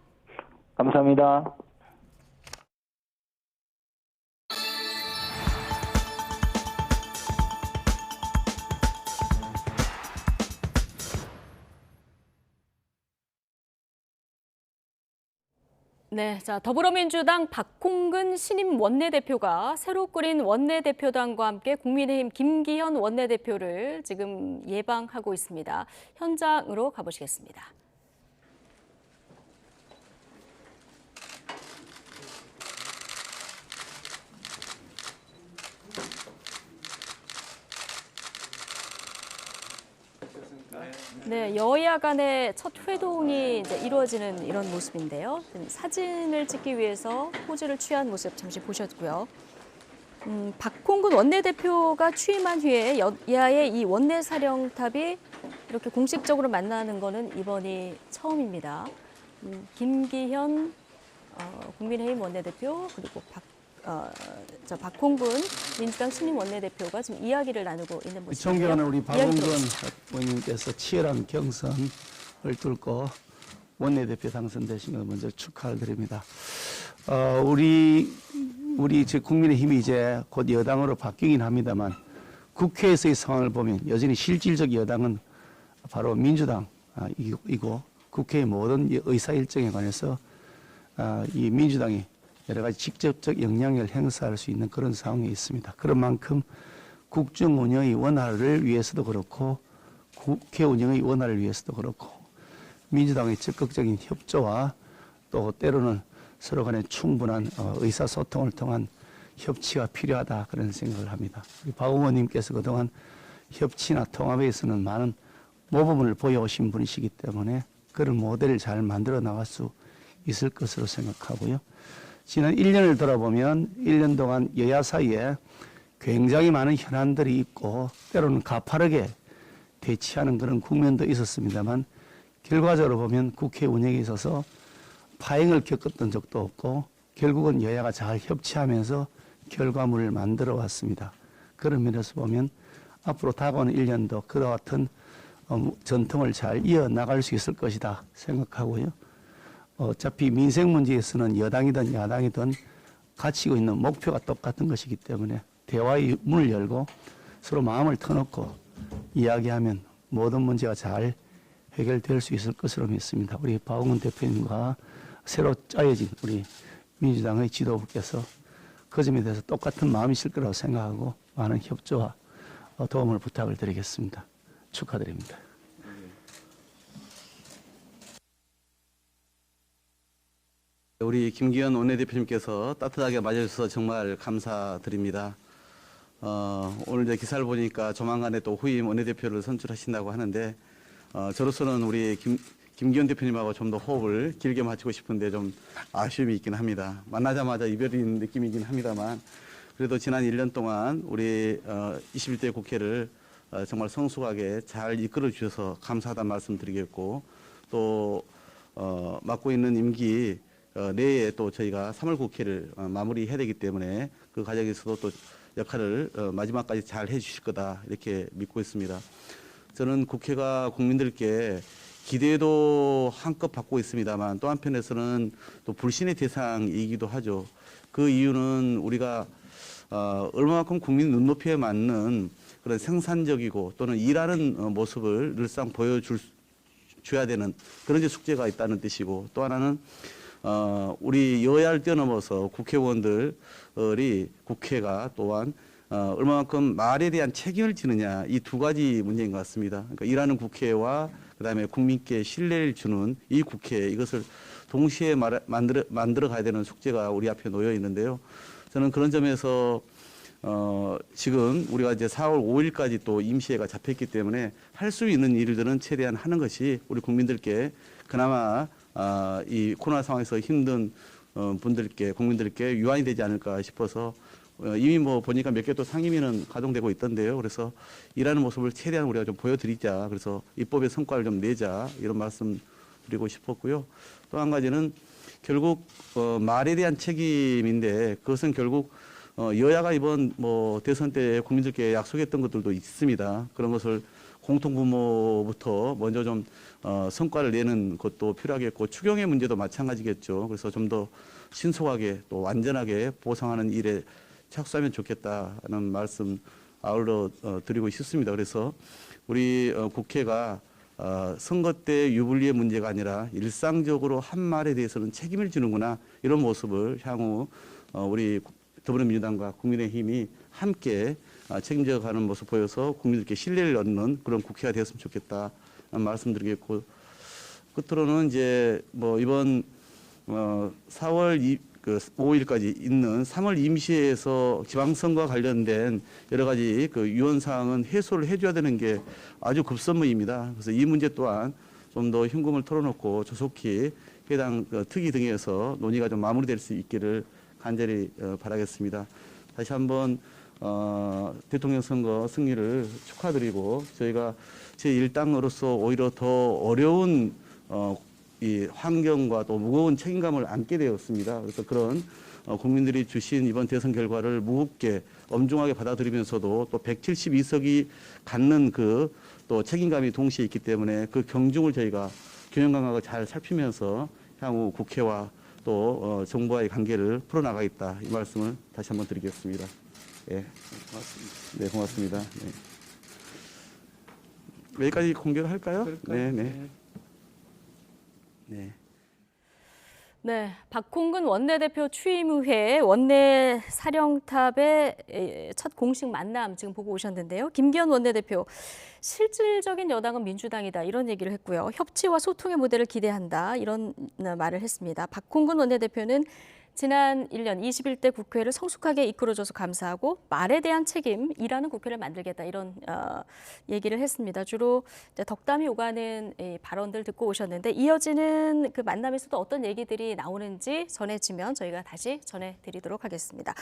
감사합니다. 네, 자, 더불어민주당 박홍근 신임 원내대표가 새로 꾸린 원내대표단과 함께 국민의힘 김기현 원내대표를 지금 예방하고 있습니다. 현장으로 가보시겠습니다. 네, 여야 간의 첫 회동이 이제 이루어지는 이런 모습인데요. 사진을 찍기 위해서 포즈를 취한 모습 잠시 보셨고요. 박홍근 원내대표가 취임한 후에 여야의 이 원내사령탑이 이렇게 공식적으로 만나는 거는 이번이 처음입니다. 김기현 국민의힘 원내대표 그리고 박홍근 민주당 신임 원내대표가 지금 이야기를 나누고 있는 모습이에요. 존경하는 우리 박홍근 의원님께서 치열한 경선을 뚫고 원내대표 당선되신 걸 먼저 축하를 드립니다. 우리 국민의힘이 이제 곧 여당으로 바뀌긴 합니다만 국회에서의 상황을 보면 여전히 실질적 여당은 바로 민주당이고 국회의 모든 의사 일정에 관해서 이 민주당이 여러 가지 직접적 영향력을 행사할 수 있는 그런 상황에 있습니다. 그런 만큼 국정 운영의 원활을 위해서도 그렇고 국회 운영의 원활을 위해서도 그렇고 민주당의 적극적인 협조와 또 때로는 서로 간에 충분한 의사소통을 통한 협치가 필요하다 그런 생각을 합니다. 박 의원님께서 그동안 협치나 통합에 있어서는 많은 모범을 보여오신 분이시기 때문에 그런 모델을 잘 만들어 나갈 수 있을 것으로 생각하고요. 지난 1년을 돌아보면 1년 동안 여야 사이에 굉장히 많은 현안들이 있고 때로는 가파르게 대치하는 그런 국면도 있었습니다만 결과적으로 보면 국회 운영에 있어서 파행을 겪었던 적도 없고 결국은 여야가 잘 협치하면서 결과물을 만들어 왔습니다. 그런 면에서 보면 앞으로 다가오는 1년도 그와 같은 전통을 잘 이어나갈 수 있을 것이다 생각하고요. 어차피 민생 문제에서는 여당이든 야당이든 가지고 있는 목표가 똑같은 것이기 때문에 대화의 문을 열고 서로 마음을 터놓고 이야기하면 모든 문제가 잘 해결될 수 있을 것으로 믿습니다. 우리 박홍근 대표님과 새로 짜여진 우리 민주당의 지도부께서 그 점에 대해서 똑같은 마음이실 거라고 생각하고 많은 협조와 도움을 부탁을 드리겠습니다. 축하드립니다. 우리 김기현 원내대표님께서 따뜻하게 맞아주셔서 정말 감사드립니다. 오늘 이제 기사를 보니까 조만간에 또 후임 원내대표를 선출하신다고 하는데 저로서는 우리 김기현 대표님하고 좀 더 호흡을 길게 맞추고 싶은데 좀 아쉬움이 있긴 합니다. 만나자마자 이별인 느낌이긴 합니다만 그래도 지난 1년 동안 우리 21대 국회를 정말 성숙하게 잘 이끌어 주셔서 감사하다는 말씀 드리겠고 또 맡고 있는 임기 내에 또 저희가 3월 국회를 마무리해야 되기 때문에 그 과정에서도 또 역할을 마지막까지 잘 해주실 거다 이렇게 믿고 있습니다. 저는 국회가 국민들께 기대도 한껏 받고 있습니다만 또 한편에서는 또 불신의 대상이기도 하죠. 그 이유는 우리가 얼마만큼 국민 눈높이에 맞는 그런 생산적이고 또는 일하는 모습을 늘상 보여줘야 되는 그런 이제 숙제가 있다는 뜻이고 또 하나는 우리 여야를 뛰어넘어서 국회의원들이 국회가 또한 얼마만큼 말에 대한 책임을 지느냐 이 두 가지 문제인 것 같습니다. 그러니까 일하는 국회와 그다음에 국민께 신뢰를 주는 이 국회 이것을 동시에 만들어 가야 되는 숙제가 우리 앞에 놓여 있는데요. 저는 그런 점에서 지금 우리가 이제 4월 5일까지 또 임시회가 잡혔기 때문에 할 수 있는 일들은 최대한 하는 것이 우리 국민들께 그나마 이 코로나 상황에서 힘든 국민들께 유안이 되지 않을까 싶어서 이미 뭐 보니까 몇 개 또 상임위는 가동되고 있던데요. 그래서 일하는 모습을 최대한 우리가 좀 보여드리자. 그래서 입법의 성과를 좀 내자. 이런 말씀 드리고 싶었고요. 또 한 가지는 결국 말에 대한 책임인데 그것은 결국 여야가 이번 뭐 대선 때 국민들께 약속했던 것들도 있습니다. 그런 것을 공통분모부터 먼저 좀 성과를 내는 것도 필요하겠고 추경의 문제도 마찬가지겠죠. 그래서 좀 더 신속하게 또 완전하게 보상하는 일에 착수하면 좋겠다는 말씀 아울러 드리고 싶습니다. 그래서 우리 국회가 선거 때 유불리의 문제가 아니라 일상적으로 한 말에 대해서는 책임을 지는구나 이런 모습을 향후 우리 더불어민주당과 국민의힘이 함께 책임져 가는 모습 보여서 국민들께 신뢰를 얻는 그런 국회가 되었으면 좋겠다 말씀드리겠고 끝으로는 이제 뭐 이번 4월 5일까지 있는 3월 임시회에서 지방선거와 관련된 여러 가지 그 유언 사항은 해소를 해줘야 되는 게 아주 급선무입니다. 그래서 이 문제 또한 좀 더 흉금을 털어놓고 조속히 해당 특위 등에서 논의가 좀 마무리될 수 있기를 간절히 바라겠습니다. 다시 한번 대통령 선거 승리를 축하드리고 저희가 제1당으로서 오히려 더 어려운 이 환경과 또 무거운 책임감을 안게 되었습니다. 그래서 그런 국민들이 주신 이번 대선 결과를 무겁게 엄중하게 받아들이면서도 또 172석이 갖는 그 또 책임감이 동시에 있기 때문에 그 경중을 저희가 균형 감각을 잘 살피면서 향후 국회와 또 정부와의 관계를 풀어나가겠다 이 말씀을 다시 한번 드리겠습니다. 예, 고맙습니다. 네, 고맙습니다. 네. 여기까지 공개를 할까요? 네, 네. 네. 네, 박홍근 원내대표 취임 후에 원내 사령탑의 첫 공식 만남 지금 보고 오셨는데요. 김기현 원내대표, 실질적인 여당은 민주당이다 이런 얘기를 했고요. 협치와 소통의 모델을 기대한다 이런 말을 했습니다. 박홍근 원내대표는 지난 1년 21대 국회를 성숙하게 이끌어줘서 감사하고 말에 대한 책임이라는 국회를 만들겠다 이런 얘기를 했습니다. 주로 이제 덕담이 오가는 발언들 듣고 오셨는데 이어지는 그 만남에서도 어떤 얘기들이 나오는지 전해지면 저희가 다시 전해드리도록 하겠습니다.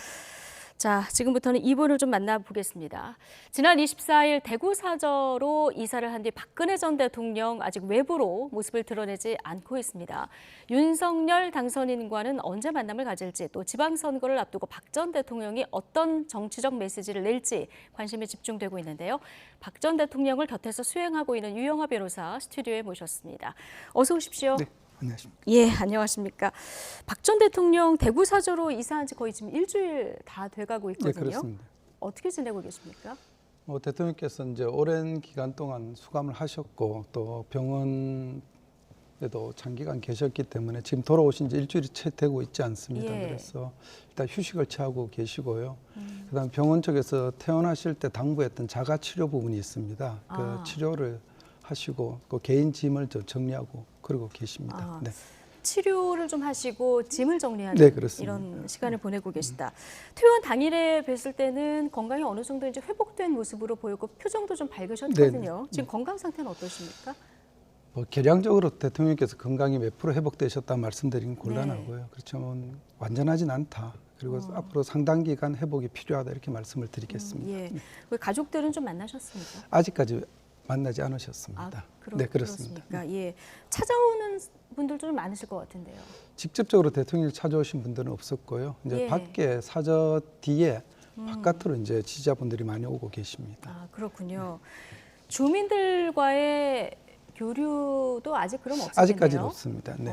자, 지금부터는 이분을 좀 만나보겠습니다. 지난 24일 대구 사저로 이사를 한 뒤 박근혜 전 대통령 아직 외부로 모습을 드러내지 않고 있습니다. 윤석열 당선인과는 언제 만남을 가질지 또 지방선거를 앞두고 박 전 대통령이 어떤 정치적 메시지를 낼지 관심이 집중되고 있는데요. 박 전 대통령을 곁에서 수행하고 있는 유영하 변호사 스튜디오에 모셨습니다. 어서 오십시오. 네. 안녕하십니까. 예, 안녕하십니까. 박 전 대통령 대구 사저로 이사한 지 거의 지금 일주일 다 돼가고 있거든요. 네, 그렇습니다. 어떻게 지내고 계십니까? 대통령께서 이제 오랜 기간 동안 수감을 하셨고 또 병원에도 장기간 계셨기 때문에 지금 돌아오신 지 일주일이 채 되고 있지 않습니다. 예. 그래서 일단 휴식을 취하고 계시고요. 그다음 병원 쪽에서 퇴원하실 때 당부했던 자가 치료 부분이 있습니다. 그 치료를 하시고 그 개인 짐을 좀 정리하고 그러고 계십니다. 네. 치료를 좀 하시고 짐을 정리하는 네, 그렇습니다. 이런 시간을 보내고 계시다. 퇴원 당일에 뵀을 때는 건강이 어느 정도 이제 회복된 모습으로 보이고 표정도 좀 밝으셨거든요. 네. 지금 건강 상태는 어떠십니까? 계량적으로 대통령께서 건강이 몇 프로 회복되셨다 말씀드리긴 곤란하고요. 네. 그렇지만 완전하진 않다. 그리고 앞으로 상당 기간 회복이 필요하다 이렇게 말씀을 드리겠습니다. 예. 가족들은 좀 만나셨습니까? 아직까지 만나지 않으셨습니다. 네, 그렇습니다. 그렇습니까? 예. 찾아오는 분들도 좀 많으실 것 같은데요. 직접적으로 대통령을 찾아오신 분들은 없었고요. 이제 예. 밖에 사저 뒤에 바깥으로 이제 지지자분들이 많이 오고 계십니다. 아, 그렇군요. 주민들과의 교류도 아직 그럼 없으신데요? 아직까지는 없습니다. 네.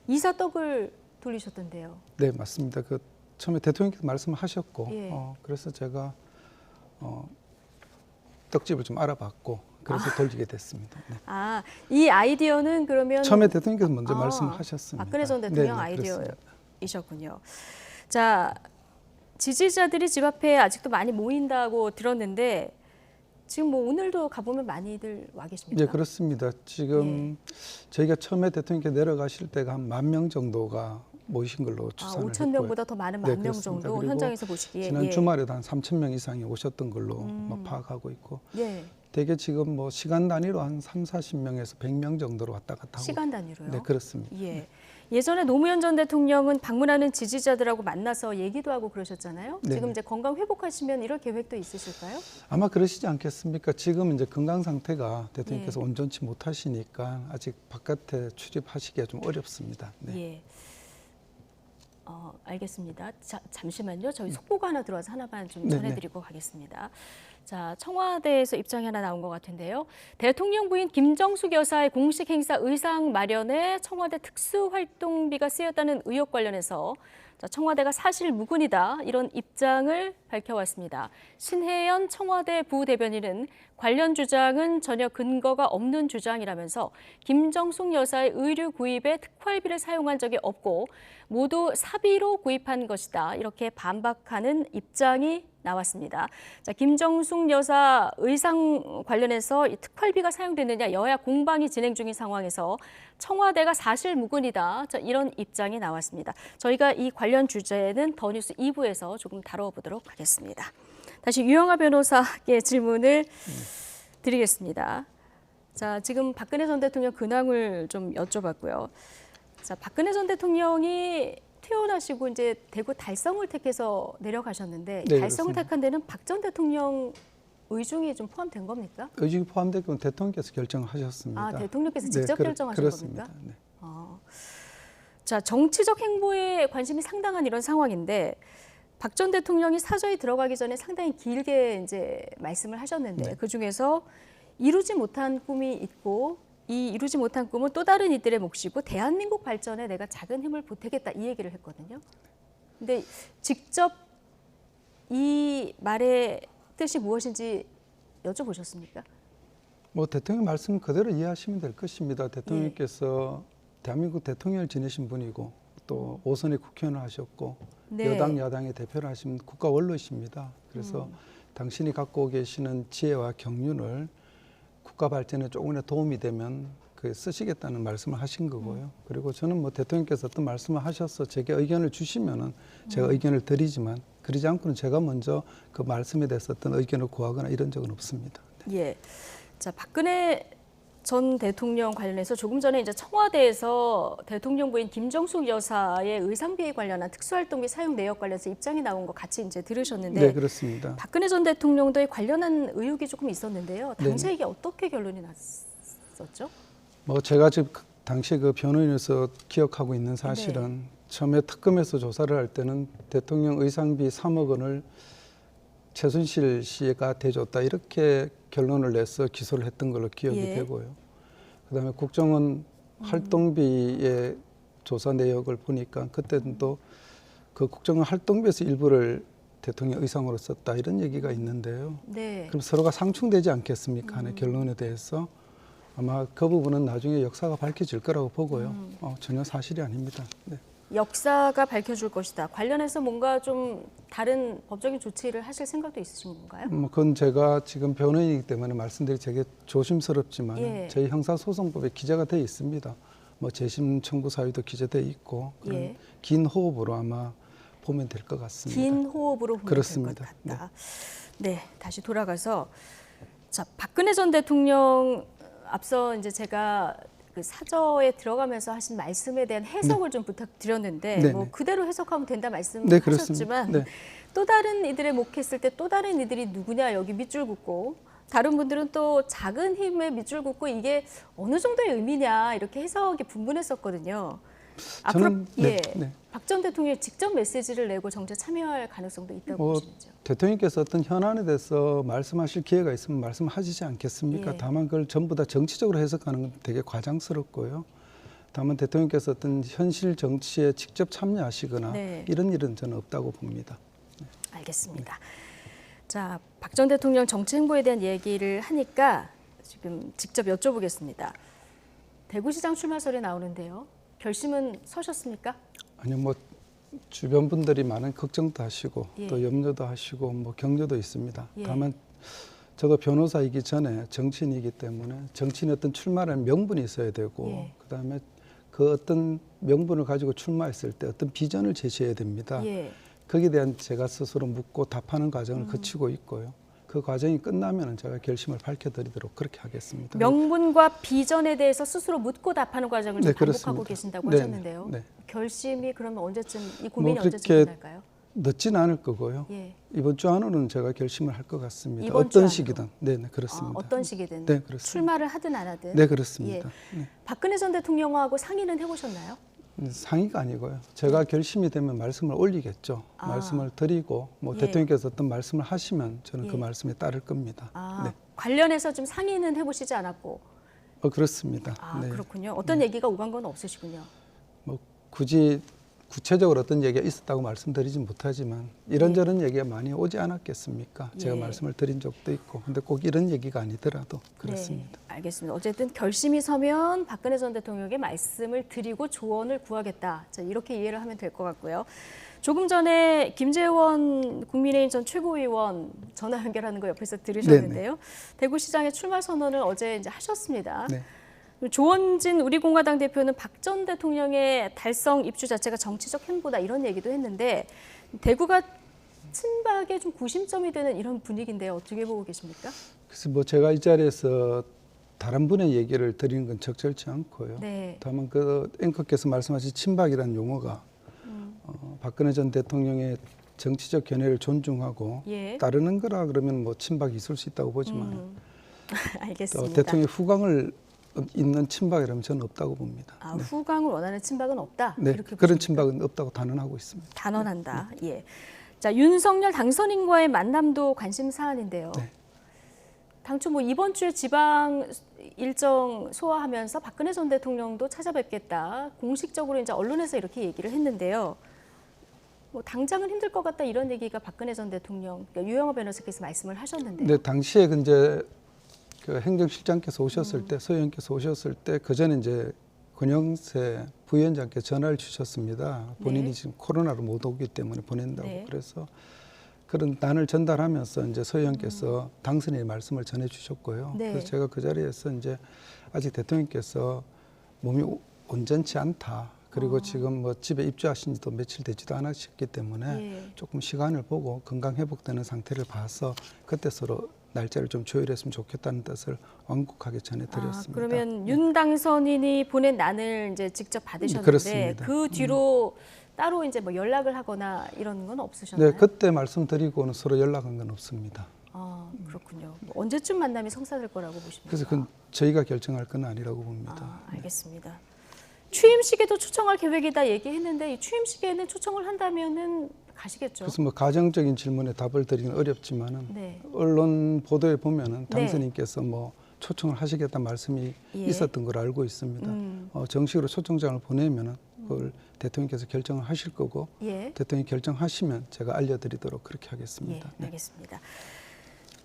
이사떡을 돌리셨던데요. 네, 맞습니다. 그 처음에 대통령께서 말씀하셨고, 예. 그래서 제가 떡집을 좀 알아봤고, 그래서 돌리게 됐습니다. 네. 아, 이 아이디어는 그러면 처음에 대통령께서 먼저 말씀하셨습니다. 박근혜 전 대통령 아이디어이셨군요. 자, 지지자들이 집 앞에 아직도 많이 모인다고 들었는데 지금 뭐 오늘도 가보면 많이들 와 계십니까? 네, 그렇습니다. 지금 저희가 처음에 대통령께 내려가실 때가 한 10,000명 정도가 모이신 걸로 추산을 5,000명보다 더 많은 10,000명 정도 그리고 현장에서 보시기에 지난 주말에도 한 3,000명 이상이 오셨던 걸로 뭐 파악하고 있고 대개 지금 뭐 시간 단위로 한 40명에서 100명 정도로 왔다 갔다 하고 시간 단위로요? 네, 그렇습니다. 예전에 노무현 전 대통령은 방문하는 지지자들하고 만나서 얘기도 하고 그러셨잖아요. 네네. 지금 이제 건강 회복하시면 이럴 계획도 있으실까요? 아마 그러시지 않겠습니까? 지금 이제 건강 상태가 대통령께서 온전치 못하시니까 아직 바깥에 출입하시기가 좀 어렵습니다. 네. 알겠습니다. 자, 잠시만요. 저희 속보가 하나 들어와서 하나만 좀 네네. 전해드리고 가겠습니다. 자, 청와대에서 입장이 하나 나온 것 같은데요. 대통령 부인 김정숙 여사의 공식 행사 의상 마련에 청와대 특수활동비가 쓰였다는 의혹 관련해서 청와대가 사실 무근이다 이런 입장을 밝혀왔습니다. 신혜연 청와대 부대변인은 관련 주장은 전혀 근거가 없는 주장이라면서 김정숙 여사의 의류 구입에 특활비를 사용한 적이 없고 모두 사비로 구입한 것이다 이렇게 반박하는 입장이 나왔습니다. 자, 김정숙 여사 의상 관련해서 이 특활비가 사용됐느냐 여야 공방이 진행 중인 상황에서 청와대가 사실 무근이다 이런 입장이 나왔습니다. 저희가 이 관련 주제는 더 뉴스 2부에서 조금 다뤄보도록 하겠습니다. 다시 유영하 변호사께 질문을 드리겠습니다. 자, 지금 박근혜 전 대통령 근황을 좀 여쭤봤고요. 자, 박근혜 전 대통령이 퇴원하시고 이제 대구 달성을 택해서 내려가셨는데 네, 달성을 그렇습니다. 택한 데는 박 전 대통령 의중이 좀 포함된 겁니까? 의중이 포함되고 대통령께서 결정하셨습니다. 아, 대통령께서 직접 결정하신 그렇습니다. 겁니까? 네. 자, 정치적 행보에 관심이 상당한 이런 상황인데 박 전 대통령이 사저에 들어가기 전에 상당히 길게 이제 말씀을 하셨는데 그 중에서 이루지 못한 꿈이 있고 이 이루지 못한 꿈은 또 다른 이들의 몫이고 대한민국 발전에 내가 작은 힘을 보태겠다 이 얘기를 했거든요. 근데 직접 이 말의 뜻이 무엇인지 여쭤보셨습니까? 뭐 대통령 말씀 그대로 이해하시면 될 것입니다. 대통령께서 대한민국 대통령을 지내신 분이고 또 5선의 국회의원을 하셨고 여당 야당의 대표를 하신 국가 원로이십니다. 그래서 당신이 갖고 계시는 지혜와 경륜을 국가 발전에 조금이라도 도움이 되면 그 쓰시겠다는 말씀을 하신 거고요. 그리고 저는 뭐 대통령께서 어떤 말씀을 하셔서 제게 의견을 주시면은 제가 의견을 드리지만 그러지 않고는 제가 먼저 그 말씀에 대해서 어떤 의견을 구하거나 이런 적은 없습니다. 예. 자, 박근혜 전 대통령 관련해서 조금 전에 이제 청와대에서 대통령 부인 김정숙 여사의 의상비에 관련한 특수활동비 사용 내역 관련해서 입장이 나온 거 같이 이제 들으셨는데 네, 그렇습니다. 박근혜 전 대통령도 관련한 의혹이 조금 있었는데요. 당시에 이게 어떻게 결론이 났었죠? 뭐 제가 지금 당시 그 변호인으로서 기억하고 있는 사실은 처음에 특검에서 조사를 할 때는 대통령 의상비 3억 원을 최순실 씨가 대줬다 이렇게 결론을 내서 기소를 했던 걸로 기억이 되고요. 그다음에 국정원 활동비의 조사 내역을 보니까 그때는 또 그 국정원 활동비에서 일부를 대통령 의상으로 썼다 이런 얘기가 있는데요. 그럼 서로가 상충되지 않겠습니까? 하는 결론에 대해서 아마 그 부분은 나중에 역사가 밝혀질 거라고 보고요. 전혀 사실이 아닙니다. 네. 역사가 밝혀줄 것이다. 관련해서 뭔가 좀 다른 법적인 조치를 하실 생각도 있으신 건가요? 그건 제가 지금 변호인이기 때문에 말씀드리기 되게 조심스럽지만 저희 형사소송법에 기재가 되어 있습니다. 뭐 재심 청구 사유도 기재되어 있고 그런 긴 호흡으로 아마 보면 될 것 같습니다. 긴 호흡으로 보면 될 것 같다. 네, 다시 돌아가서 자, 박근혜 전 대통령 앞서 이제 제가 그 사저에 들어가면서 하신 말씀에 대한 해석을 좀 부탁드렸는데 뭐 그대로 해석하면 된다 말씀하셨지만 또 다른 이들의 목했을 때 또 다른 이들이 누구냐 여기 밑줄 긋고 다른 분들은 또 작은 힘에 밑줄 긋고 이게 어느 정도의 의미냐 이렇게 해석이 분분했었거든요. 앞으로 박 전 대통령이 직접 메시지를 내고 정치에 참여할 가능성도 있다고 보시는지요? 대통령께서 어떤 현안에 대해서 말씀하실 기회가 있으면 말씀하시지 않겠습니까? 다만 그걸 전부 다 정치적으로 해석하는 건 되게 과장스럽고요. 다만 대통령께서 어떤 현실 정치에 직접 참여하시거나 이런 일은 저는 없다고 봅니다. 알겠습니다. 자, 박 전 대통령 정치 행보에 대한 얘기를 하니까 지금 직접 여쭤보겠습니다. 대구시장 출마설이 나오는데요. 결심은 서셨습니까? 아니요, 뭐 주변 분들이 많은 걱정도 하시고 또 염려도 하시고 뭐 격려도 있습니다. 다만 저도 변호사이기 전에 정치인이기 때문에 정치인의 어떤 출마라는 명분이 있어야 되고 예. 그다음에 그 어떤 명분을 가지고 출마했을 때 어떤 비전을 제시해야 됩니다. 예. 거기에 대한 제가 스스로 묻고 답하는 과정을 거치고 있고요. 그 과정이 끝나면 제가 결심을 밝혀드리도록 그렇게 하겠습니다. 명분과 비전에 대해서 스스로 묻고 답하는 과정을 좀 네, 반복하고 그렇습니다. 계신다고 네, 하셨는데요. 네. 결심이 그러면 언제쯤, 이 고민이 뭐 언제쯤 그렇게 끝날까요? 늦지는 않을 거고요. 예. 이번 주 안으로는 제가 결심을 할 것 같습니다. 이번 주 어떤 안으로? 시기든. 네, 그렇습니다. 어떤 시기든 네, 그렇습니다. 출마를 하든 안 하든. 네, 그렇습니다. 네. 박근혜 전 대통령하고 상의는 해보셨나요? 상의가 아니고요. 제가 결심이 되면 말씀을 올리겠죠. 말씀을 드리고 뭐 예. 대통령께서 어떤 말씀을 하시면 저는 그 예. 말씀에 따를 겁니다. 네. 관련해서 좀 상의는 해보시지 않았고. 그렇습니다. 네. 그렇군요. 어떤 얘기가 오간 건 없으시군요. 뭐 굳이 구체적으로 어떤 얘기가 있었다고 말씀드리진 못하지만 이런저런 얘기가 많이 오지 않았겠습니까? 제가 예. 말씀을 드린 적도 있고 근데 꼭 이런 얘기가 아니더라도 그렇습니다. 네, 알겠습니다. 어쨌든 결심이 서면 박근혜 전 대통령에게 말씀을 드리고 조언을 구하겠다. 자, 이렇게 이해를 하면 될 것 같고요. 조금 전에 김재원 국민의힘 전 최고위원 전화 연결하는 거 옆에서 들으셨는데요. 대구시장에 출마 선언을 어제 이제 하셨습니다. 네. 조원진 우리공화당 대표는 박 전 대통령의 달성 입주 자체가 정치적 행보다 이런 얘기도 했는데 대구가 친박의 좀 구심점이 되는 이런 분위기인데요. 어떻게 보고 계십니까? 그래서 뭐 제가 이 자리에서 다른 분의 얘기를 드리는 건 적절치 않고요. 네. 다만 그 앵커께서 말씀하신 친박이라는 용어가 박근혜 전 대통령의 정치적 견해를 존중하고 예. 따르는 거라 그러면 뭐 친박이 있을 수 있다고 보지만 알겠습니다. 또 대통령의 후광을 있는 친박이라면 저는 없다고 봅니다. 네. 후광을 원하는 친박은 없다. 네, 이렇게 그런 보십니까? 친박은 없다고 단언하고 있습니다. 단언한다. 예. 자, 윤석열 당선인과의 만남도 관심 사안인데요. 네. 당초 뭐 이번 주에 지방 일정 소화하면서 박근혜 전 대통령도 찾아뵙겠다. 공식적으로 이제 언론에서 이렇게 얘기를 했는데요. 뭐 당장은 힘들 것 같다 이런 얘기가 박근혜 전 대통령, 그러니까 유영하 변호사께서 말씀을 하셨는데요. 네, 당시에 이제 그 행정실장께서 오셨을 때, 서의원께서 오셨을 때 그 전에 이제 권영세 부위원장께 전화를 주셨습니다. 본인이 네. 지금 코로나로 못 오기 때문에 보낸다고. 네. 그래서 그런 난을 전달하면서 이제 서의원께서 당선인의 말씀을 전해 주셨고요. 네. 그래서 제가 그 자리에서 이제 아직 대통령께서 몸이 온전치 않다. 그리고 지금 뭐 집에 입주하신 지도 며칠 되지도 않으셨기 때문에 예. 조금 시간을 보고 건강 회복되는 상태를 봐서 그때 서로 날짜를 좀 조율했으면 좋겠다는 뜻을 완곡하게 전해드렸습니다. 그러면 윤 당선인이 보낸 난을 이제 직접 받으셨는데 그렇습니다. 그 뒤로 따로 이제 뭐 연락을 하거나 이런 건 없으셨나요? 네, 그때 말씀드리고는 서로 연락한 건 없습니다. 그렇군요. 뭐 언제쯤 만남이 성사될 거라고 보십니까? 그래서 그건 저희가 결정할 건 아니라고 봅니다. 알겠습니다. 취임식에도 초청할 계획이다 얘기했는데 이 취임식에는 초청을 한다면은 가시겠죠? 그래서 뭐 가정적인 질문에 답을 드리기는 어렵지만은 네. 언론 보도에 보면은 네. 당선인께서 뭐 초청을 하시겠다는 말씀이 예. 있었던 걸 알고 있습니다. 정식으로 초청장을 보내면은 그걸 대통령께서 결정을 하실 거고 예. 대통령이 결정하시면 제가 알려드리도록 그렇게 하겠습니다. 예, 알겠습니다.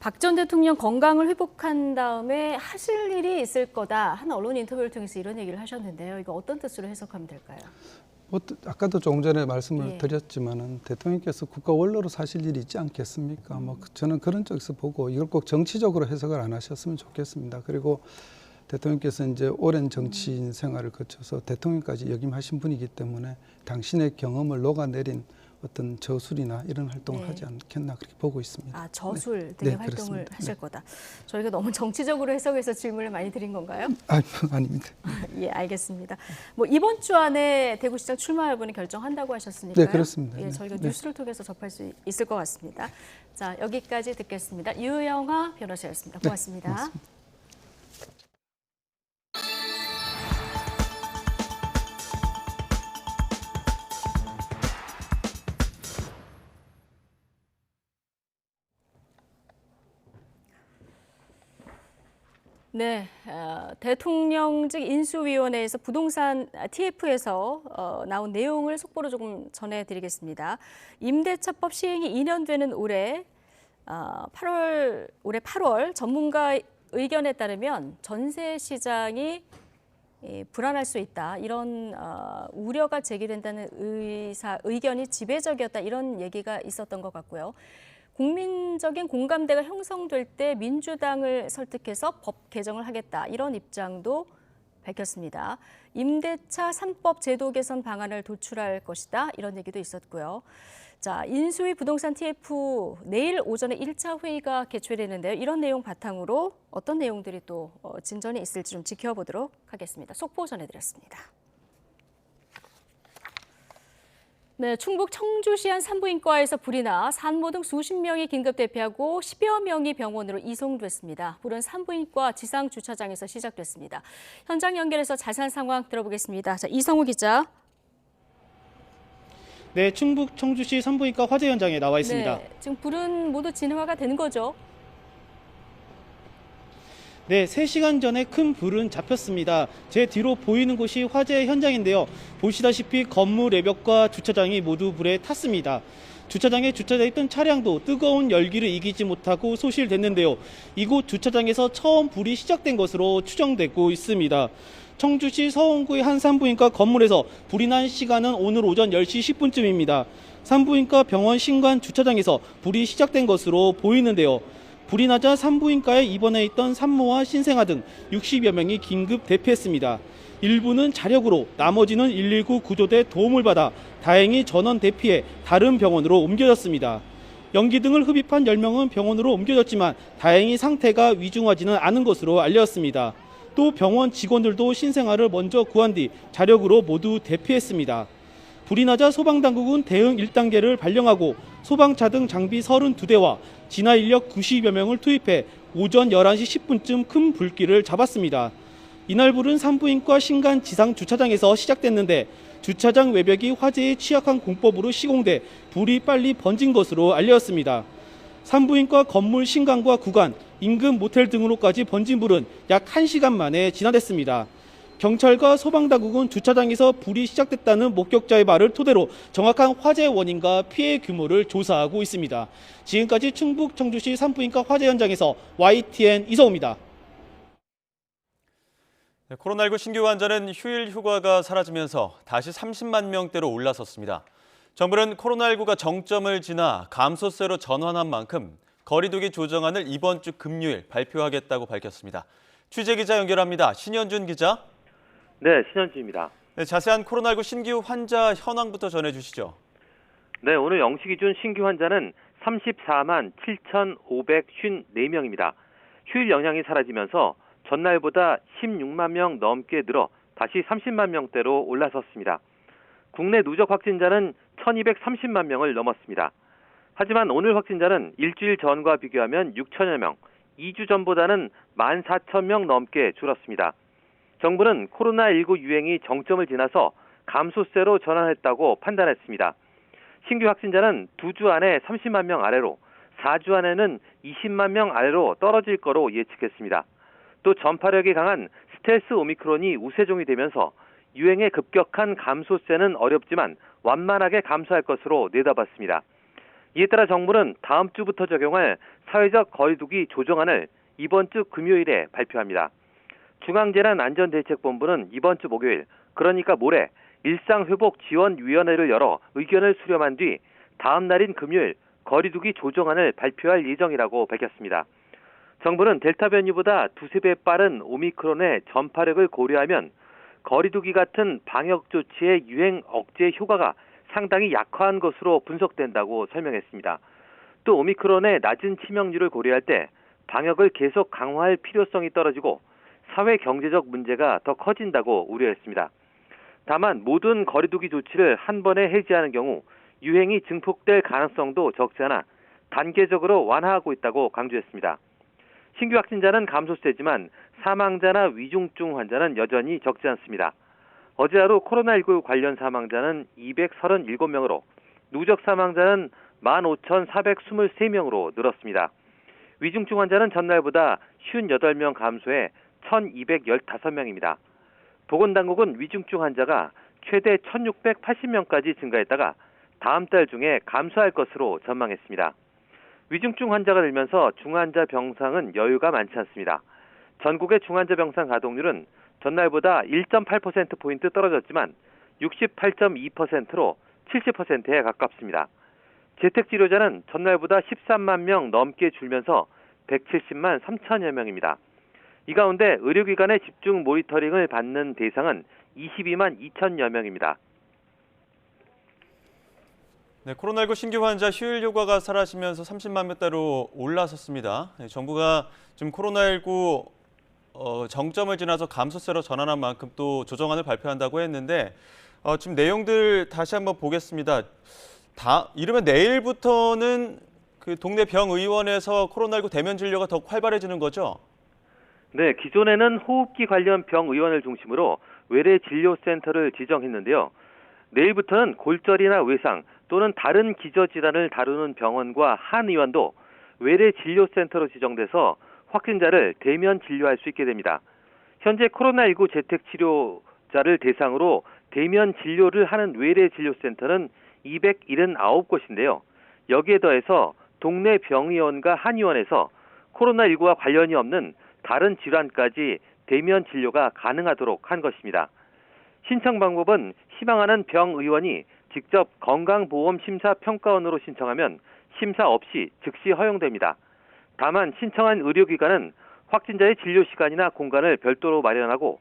박 전 대통령 건강을 회복한 다음에 하실 일이 있을 거다. 한 언론 인터뷰를 통해서 이런 얘기를 하셨는데요. 이거 어떤 뜻으로 해석하면 될까요? 뭐 아까도 조금 전에 말씀을 예. 드렸지만은 대통령께서 국가 원로로 사실 일이 있지 않겠습니까? 뭐 저는 그런 쪽에서 보고 이걸 꼭 정치적으로 해석을 안 하셨으면 좋겠습니다. 그리고 대통령께서 이제 오랜 정치인 생활을 거쳐서 대통령까지 역임하신 분이기 때문에 당신의 경험을 녹아내린 어떤 저술이나 이런 활동을 네. 하지 않겠나 그렇게 보고 있습니다. 저술 네. 등의 네, 활동을 그렇습니다. 하실 네. 거다. 저희가 너무 정치적으로 해석해서 질문을 많이 드린 건가요? 아닙니다. 예, 알겠습니다. 뭐 이번 주 안에 대구시장 출마 여부는 결정한다고 하셨으니까요. 네, 그렇습니다. 예, 네. 저희가 네. 뉴스를 통해서 접할 수 있을 것 같습니다. 자, 여기까지 듣겠습니다. 유영하 변호사였습니다. 고맙습니다. 네, 고맙습니다. 네, 대통령직 인수위원회에서 부동산 TF에서 나온 내용을 속보로 조금 전해드리겠습니다. 임대차법 시행이 2년 되는 올해 8월 전문가 의견에 따르면 전세 시장이 불안할 수 있다. 이런 우려가 제기된다는 의견이 지배적이었다. 이런 얘기가 있었던 것 같고요. 국민적인 공감대가 형성될 때 민주당을 설득해서 법 개정을 하겠다. 이런 입장도 밝혔습니다. 임대차 3법 제도 개선 방안을 도출할 것이다. 이런 얘기도 있었고요. 자, 인수위 부동산 TF 내일 오전에 1차 회의가 개최되는데요. 이런 내용 바탕으로 어떤 내용들이 또 진전이 있을지 좀 지켜보도록 하겠습니다. 속보 전해드렸습니다. 네, 충북 청주시 한 산부인과에서 불이 나 산모 등 수십 명이 긴급 대피하고 10여 명이 병원으로 이송됐습니다. 불은 산부인과 지상 주차장에서 시작됐습니다. 현장 연결해서 자세한 상황 들어보겠습니다. 자, 이성우 기자. 네, 충북 청주시 산부인과 화재 현장에 나와 있습니다. 네, 지금 불은 모두 진화가 된 거죠? 네, 3시간 전에 큰 불은 잡혔습니다. 제 뒤로 보이는 곳이 화재 현장인데요. 보시다시피 건물 외벽과 주차장이 모두 불에 탔습니다. 주차장에 주차되어 있던 차량도 뜨거운 열기를 이기지 못하고 소실됐는데요. 이곳 주차장에서 처음 불이 시작된 것으로 추정되고 있습니다. 청주시 서원구의 한 산부인과 건물에서 불이 난 시간은 오늘 오전 10시 10분쯤입니다. 산부인과 병원 신관 주차장에서 불이 시작된 것으로 보이는데요. 불이 나자 산부인과에 입원해 있던 산모와 신생아 등 60여 명이 긴급 대피했습니다. 일부는 자력으로, 나머지는 119 구조대 도움을 받아 다행히 전원 대피해 다른 병원으로 옮겨졌습니다. 연기 등을 흡입한 10명은 병원으로 옮겨졌지만 다행히 상태가 위중하지는 않은 것으로 알렸습니다. 또 병원 직원들도 신생아를 먼저 구한 뒤 자력으로 모두 대피했습니다. 불이 나자 소방당국은 대응 1단계를 발령하고 소방차 등 장비 32대와 진화 인력 90여 명을 투입해 오전 11시 10분쯤 큰 불길을 잡았습니다. 이날 불은 산부인과 신관 지상 주차장에서 시작됐는데 주차장 외벽이 화재에 취약한 공법으로 시공돼 불이 빨리 번진 것으로 알려졌습니다. 산부인과 건물 신관과 구간, 인근 모텔 등으로까지 번진 불은 약 1시간 만에 진화됐습니다. 경찰과 소방당국은 주차장에서 불이 시작됐다는 목격자의 말을 토대로 정확한 화재 원인과 피해 규모를 조사하고 있습니다. 지금까지 충북 청주시 산부인과 화재 현장에서 YTN 이성우입니다. 네, 코로나19 신규 환자는 휴일 휴가가 사라지면서 다시 30만 명대로 올라섰습니다. 정부는 코로나19가 정점을 지나 감소세로 전환한 만큼 거리두기 조정안을 이번 주 금요일 발표하겠다고 밝혔습니다. 취재기자 연결합니다. 신현준 기자. 네, 신현주입니다. 네, 자세한 코로나19 신규 환자 현황부터 전해주시죠. 네, 오늘 0시 기준 신규 환자는 34만 7,554명입니다. 휴일 영향이 사라지면서 전날보다 16만 명 넘게 늘어 다시 30만 명대로 올라섰습니다. 국내 누적 확진자는 1,230만 명을 넘었습니다. 하지만 오늘 확진자는 일주일 전과 비교하면 6천여 명, 2주 전보다는 14,000명 넘게 줄었습니다. 정부는 코로나19 유행이 정점을 지나서 감소세로 전환했다고 판단했습니다. 신규 확진자는 2주 안에 30만 명 아래로, 4주 안에는 20만 명 아래로 떨어질 거로 예측했습니다. 또 전파력이 강한 스텔스 오미크론이 우세종이 되면서 유행의 급격한 감소세는 어렵지만 완만하게 감소할 것으로 내다봤습니다. 이에 따라 정부는 다음 주부터 적용할 사회적 거리두기 조정안을 이번 주 금요일에 발표합니다. 중앙재난안전대책본부는 이번 주 목요일, 그러니까 모레 일상회복지원위원회를 열어 의견을 수렴한 뒤 다음 날인 금요일 거리두기 조정안을 발표할 예정이라고 밝혔습니다. 정부는 델타 변이보다 두세 배 빠른 오미크론의 전파력을 고려하면 거리두기 같은 방역 조치의 유행 억제 효과가 상당히 약화한 것으로 분석된다고 설명했습니다. 또 오미크론의 낮은 치명률을 고려할 때 방역을 계속 강화할 필요성이 떨어지고 사회 경제적 문제가 더 커진다고 우려했습니다. 다만 모든 거리두기 조치를 한 번에 해제하는 경우 유행이 증폭될 가능성도 적지 않아 단계적으로 완화하고 있다고 강조했습니다. 신규 확진자는 감소세지만 사망자나 위중증 환자는 여전히 적지 않습니다. 어제 하루 코로나19 관련 사망자는 237명으로 누적 사망자는 15,423명으로 늘었습니다. 위중증 환자는 전날보다 58명 감소해 1,215명입니다. 보건당국은 위중증 환자가 최대 1,680명까지 증가했다가 다음 달 중에 감소할 것으로 전망했습니다. 위중증 환자가 늘면서 중환자 병상은 여유가 많지 않습니다. 전국의 중환자 병상 가동률은 전날보다 1.8%포인트 떨어졌지만 68.2%로 70%에 가깝습니다. 재택치료자는 전날보다 13만 명 넘게 줄면서 170만 3천여 명입니다. 이 가운데 의료기관의 집중 모니터링을 받는 대상은 22만 2천여 명입니다. 네, 코로나19 신규 환자 휴일 효과가 사라지면서 30만 명대로 올라섰습니다. 네, 정부가 지금 코로나19 정점을 지나서 감소세로 전환한 만큼 또 조정안을 발표한다고 했는데 지금 내용들 다시 한번 보겠습니다. 이르면 내일부터는 그 동네 병의원에서 코로나19 대면 진료가 더 활발해지는 거죠? 네, 기존에는 호흡기 관련 병의원을 중심으로 외래 진료센터를 지정했는데요. 내일부터는 골절이나 외상 또는 다른 기저질환을 다루는 병원과 한의원도 외래 진료센터로 지정돼서 확진자를 대면 진료할 수 있게 됩니다. 현재 코로나19 재택치료자를 대상으로 대면 진료를 하는 외래 진료센터는 279곳인데요. 여기에 더해서 동네 병의원과 한의원에서 코로나19와 관련이 없는 다른 질환까지 대면 진료가 가능하도록 한 것입니다. 신청 방법은 희망하는 병의원이 직접 건강보험심사평가원으로 신청하면 심사 없이 즉시 허용됩니다. 다만 신청한 의료기관은 확진자의 진료 시간이나 공간을 별도로 마련하고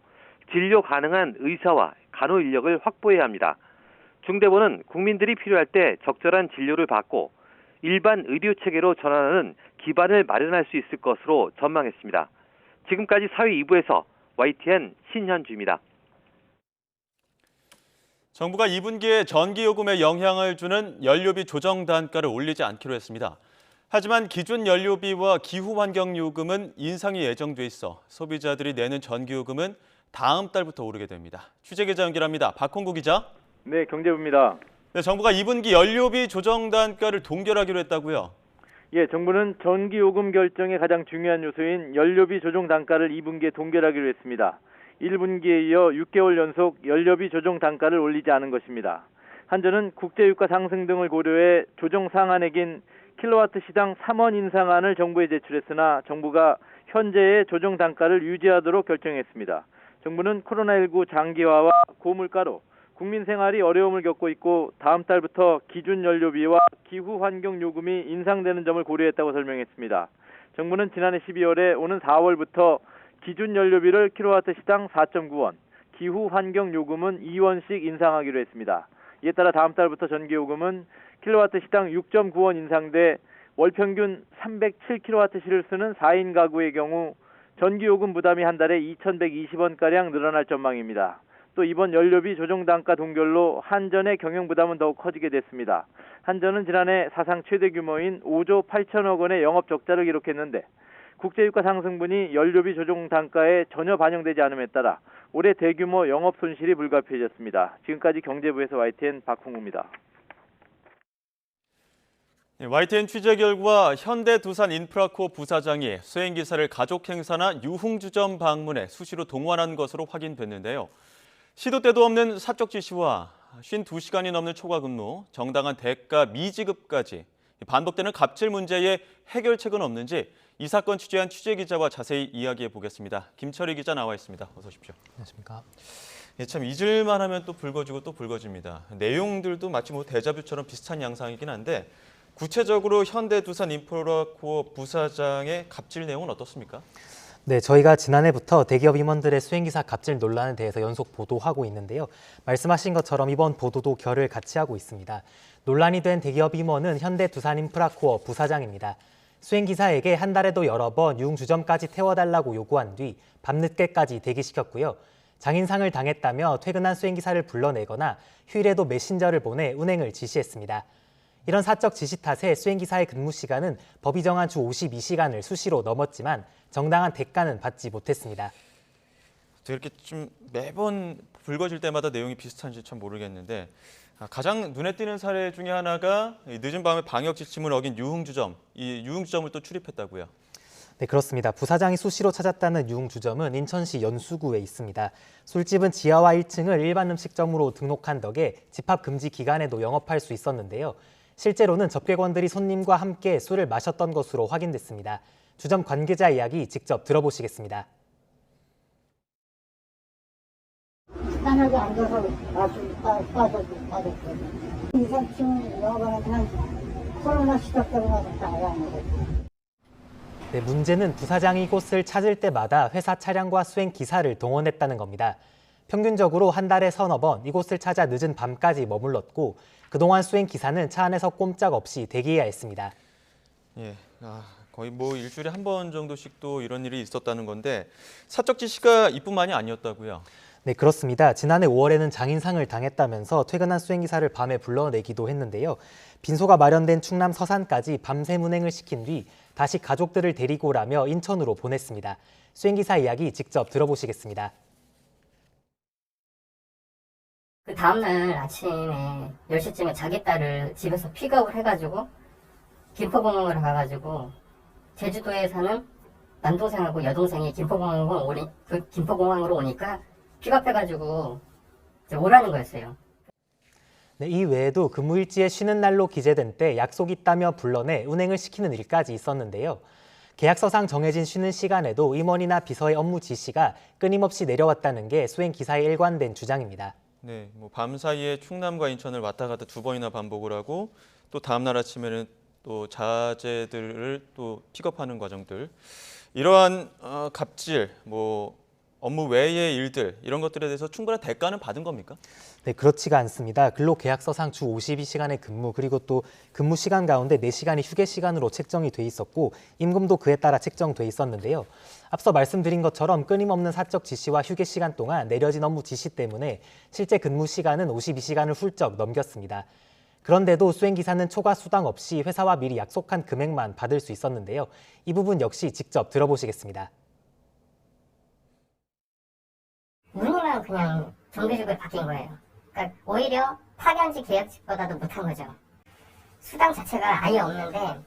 진료 가능한 의사와 간호 인력을 확보해야 합니다. 중대본은 국민들이 필요할 때 적절한 진료를 받고 일반 의료체계로 전환하는 기반을 마련할 수 있을 것으로 전망했습니다. 지금까지 사회 2부에서 YTN 신현주입니다. 정부가 2분기에 전기요금에 영향을 주는 연료비 조정 단가를 올리지 않기로 했습니다. 하지만 기존 연료비와 기후환경요금은 인상이 예정돼 있어 소비자들이 내는 전기요금은 다음 달부터 오르게 됩니다. 취재기자 연결합니다. 박홍구 기자. 네, 경제부입니다. 네, 정부가 2분기 연료비 조정 단가를 동결하기로 했다고요? 예, 정부는 전기요금 결정의 가장 중요한 요소인 연료비 조정 단가를 2분기에 동결하기로 했습니다. 1분기에 이어 6개월 연속 연료비 조정 단가를 올리지 않은 것입니다. 한전은 국제유가 상승 등을 고려해 조정 상한액인 킬로와트 시당 3원 인상안을 정부에 제출했으나 정부가 현재의 조정 단가를 유지하도록 결정했습니다. 정부는 코로나19 장기화와 고물가로 국민 생활이 어려움을 겪고 있고 다음 달부터 기준 연료비와 기후 환경 요금이 인상되는 점을 고려했다고 설명했습니다. 정부는 지난해 12월에 오는 4월부터 기준 연료비를 킬로와트 시당 4.9원, 기후 환경 요금은 2원씩 인상하기로 했습니다. 이에 따라 다음 달부터 전기요금은 킬로와트 시당 6.9원 인상돼 월 평균 307kWh를 쓰는 4인 가구의 경우 전기요금 부담이 한 달에 2,120원가량 늘어날 전망입니다. 또 이번 연료비 조정 단가 동결로 한전의 경영 부담은 더욱 커지게 됐습니다. 한전은 지난해 사상 최대 규모인 5조 8천억 원의 영업 적자를 기록했는데 국제유가 상승분이 연료비 조정 단가에 전혀 반영되지 않음에 따라 올해 대규모 영업 손실이 불가피해졌습니다. 지금까지 경제부에서 YTN 박홍구입니다. YTN 취재 결과 현대두산인프라코어 부사장이 수행기사를 가족 행사나 유흥주점 방문에 수시로 동원한 것으로 확인됐는데요. 시도 때도 없는 사적 지시와 52시간이 넘는 초과 근무, 정당한 대가 미지급까지 반복되는 갑질 문제에 해결책은 없는지 이 사건 취재한 취재기자와 자세히 이야기해 보겠습니다. 김철희 기자 나와 있습니다. 어서 오십시오. 안녕하십니까. 참 잊을만 하면 또 붉어지고 또 붉어집니다. 내용들도 마치 데자뷰처럼 비슷한 양상이긴 한데 구체적으로 현대두산인프라코어 부사장의 갑질 내용은 어떻습니까? 네, 저희가 지난해부터 대기업 임원들의 수행기사 갑질 논란에 대해서 연속 보도하고 있는데요. 말씀하신 것처럼 이번 보도도 결을 같이 하고 있습니다. 논란이 된 대기업 임원은 현대두산인프라코어 부사장입니다. 수행기사에게 한 달에도 여러 번 유흥주점까지 태워달라고 요구한 뒤 밤늦게까지 대기시켰고요. 장인상을 당했다며 퇴근한 수행기사를 불러내거나 휴일에도 메신저를 보내 운행을 지시했습니다. 이런 사적 지시 탓에 수행기사의 근무 시간은 법이 정한 주 52시간을 수시로 넘었지만 정당한 대가는 받지 못했습니다. 이렇게 좀 매번 붉어질 때마다 내용이 비슷한지 참 모르겠는데 가장 눈에 띄는 사례 중에 하나가 늦은 밤에 방역 지침을 어긴 유흥주점, 이 유흥주점을 또 출입했다고요. 네, 그렇습니다. 부사장이 수시로 찾았다는 유흥주점은 인천시 연수구에 있습니다. 술집은 지하와 1층을 일반 음식점으로 등록한 덕에 집합 금지 기간에도 영업할 수 있었는데요. 실제로는 접객원들이 손님과 함께 술을 마셨던 것으로 확인됐습니다. 주점 관계자 이야기 직접 들어보시겠습니다. 식당하게 앉아서 빠졌거든. 2, 3층 영업하는데 한 코로나 시작 때문에 나가는 거지. 네, 문제는 부사장이 이곳을 찾을 때마다 회사 차량과 수행 기사를 동원했다는 겁니다. 평균적으로 한 달에 서너 번 이곳을 찾아 늦은 밤까지 머물렀고 그동안 수행 기사는 차 안에서 꼼짝없이 대기해야 했습니다. 예, 거의 뭐 일주일에 한 번 정도씩 또 이런 일이 있었다는 건데 사적 지시가 이뿐만이 아니었다고요? 네, 그렇습니다. 지난해 5월에는 장인상을 당했다면서 퇴근한 수행기사를 밤에 불러내기도 했는데요. 빈소가 마련된 충남 서산까지 밤샘 운행을 시킨 뒤 다시 가족들을 데리고 오라며 인천으로 보냈습니다. 수행기사 이야기 직접 들어보시겠습니다. 그 다음날 아침에 10시쯤에 자기 딸을 집에서 픽업을 해가지고 김포공항으로 가가지고 제주도에 사는 남동생하고 여동생이 김포공항으로 오니까 픽업해가지고 이제 오라는 거였어요. 네, 이 외에도 근무일지에 쉬는 날로 기재된 때 약속이 있다며 불러내 운행을 시키는 일까지 있었는데요. 계약서상 정해진 쉬는 시간에도 임원이나 비서의 업무 지시가 끊임없이 내려왔다는 게 수행기사의 일관된 주장입니다. 네, 뭐 밤 사이에 충남과 인천을 왔다 갔다 2번이나 반복을 하고 또 다음 날 아침에는 또 자재들을 또 픽업하는 과정들, 이러한 갑질, 뭐 업무 외의 일들 이런 것들에 대해서 충분한 대가는 받은 겁니까? 네, 그렇지가 않습니다. 근로계약서상 주 52시간의 근무 그리고 또 근무 시간 가운데 4시간이 휴게 시간으로 책정이 돼 있었고 임금도 그에 따라 책정돼 있었는데요. 앞서 말씀드린 것처럼 끊임없는 사적 지시와 휴게 시간 동안 내려진 업무 지시 때문에 실제 근무 시간은 52시간을 훌쩍 넘겼습니다. 그런데도 수행기사는 초과 수당 없이 회사와 미리 약속한 금액만 받을 수 있었는데요. 이 부분 역시 직접 들어보시겠습니다. 문의만 그냥 정규직으로 바뀐 거예요. 그러니까 오히려 파견직 계약직보다도 못한 거죠. 수당 자체가 아예 없는데.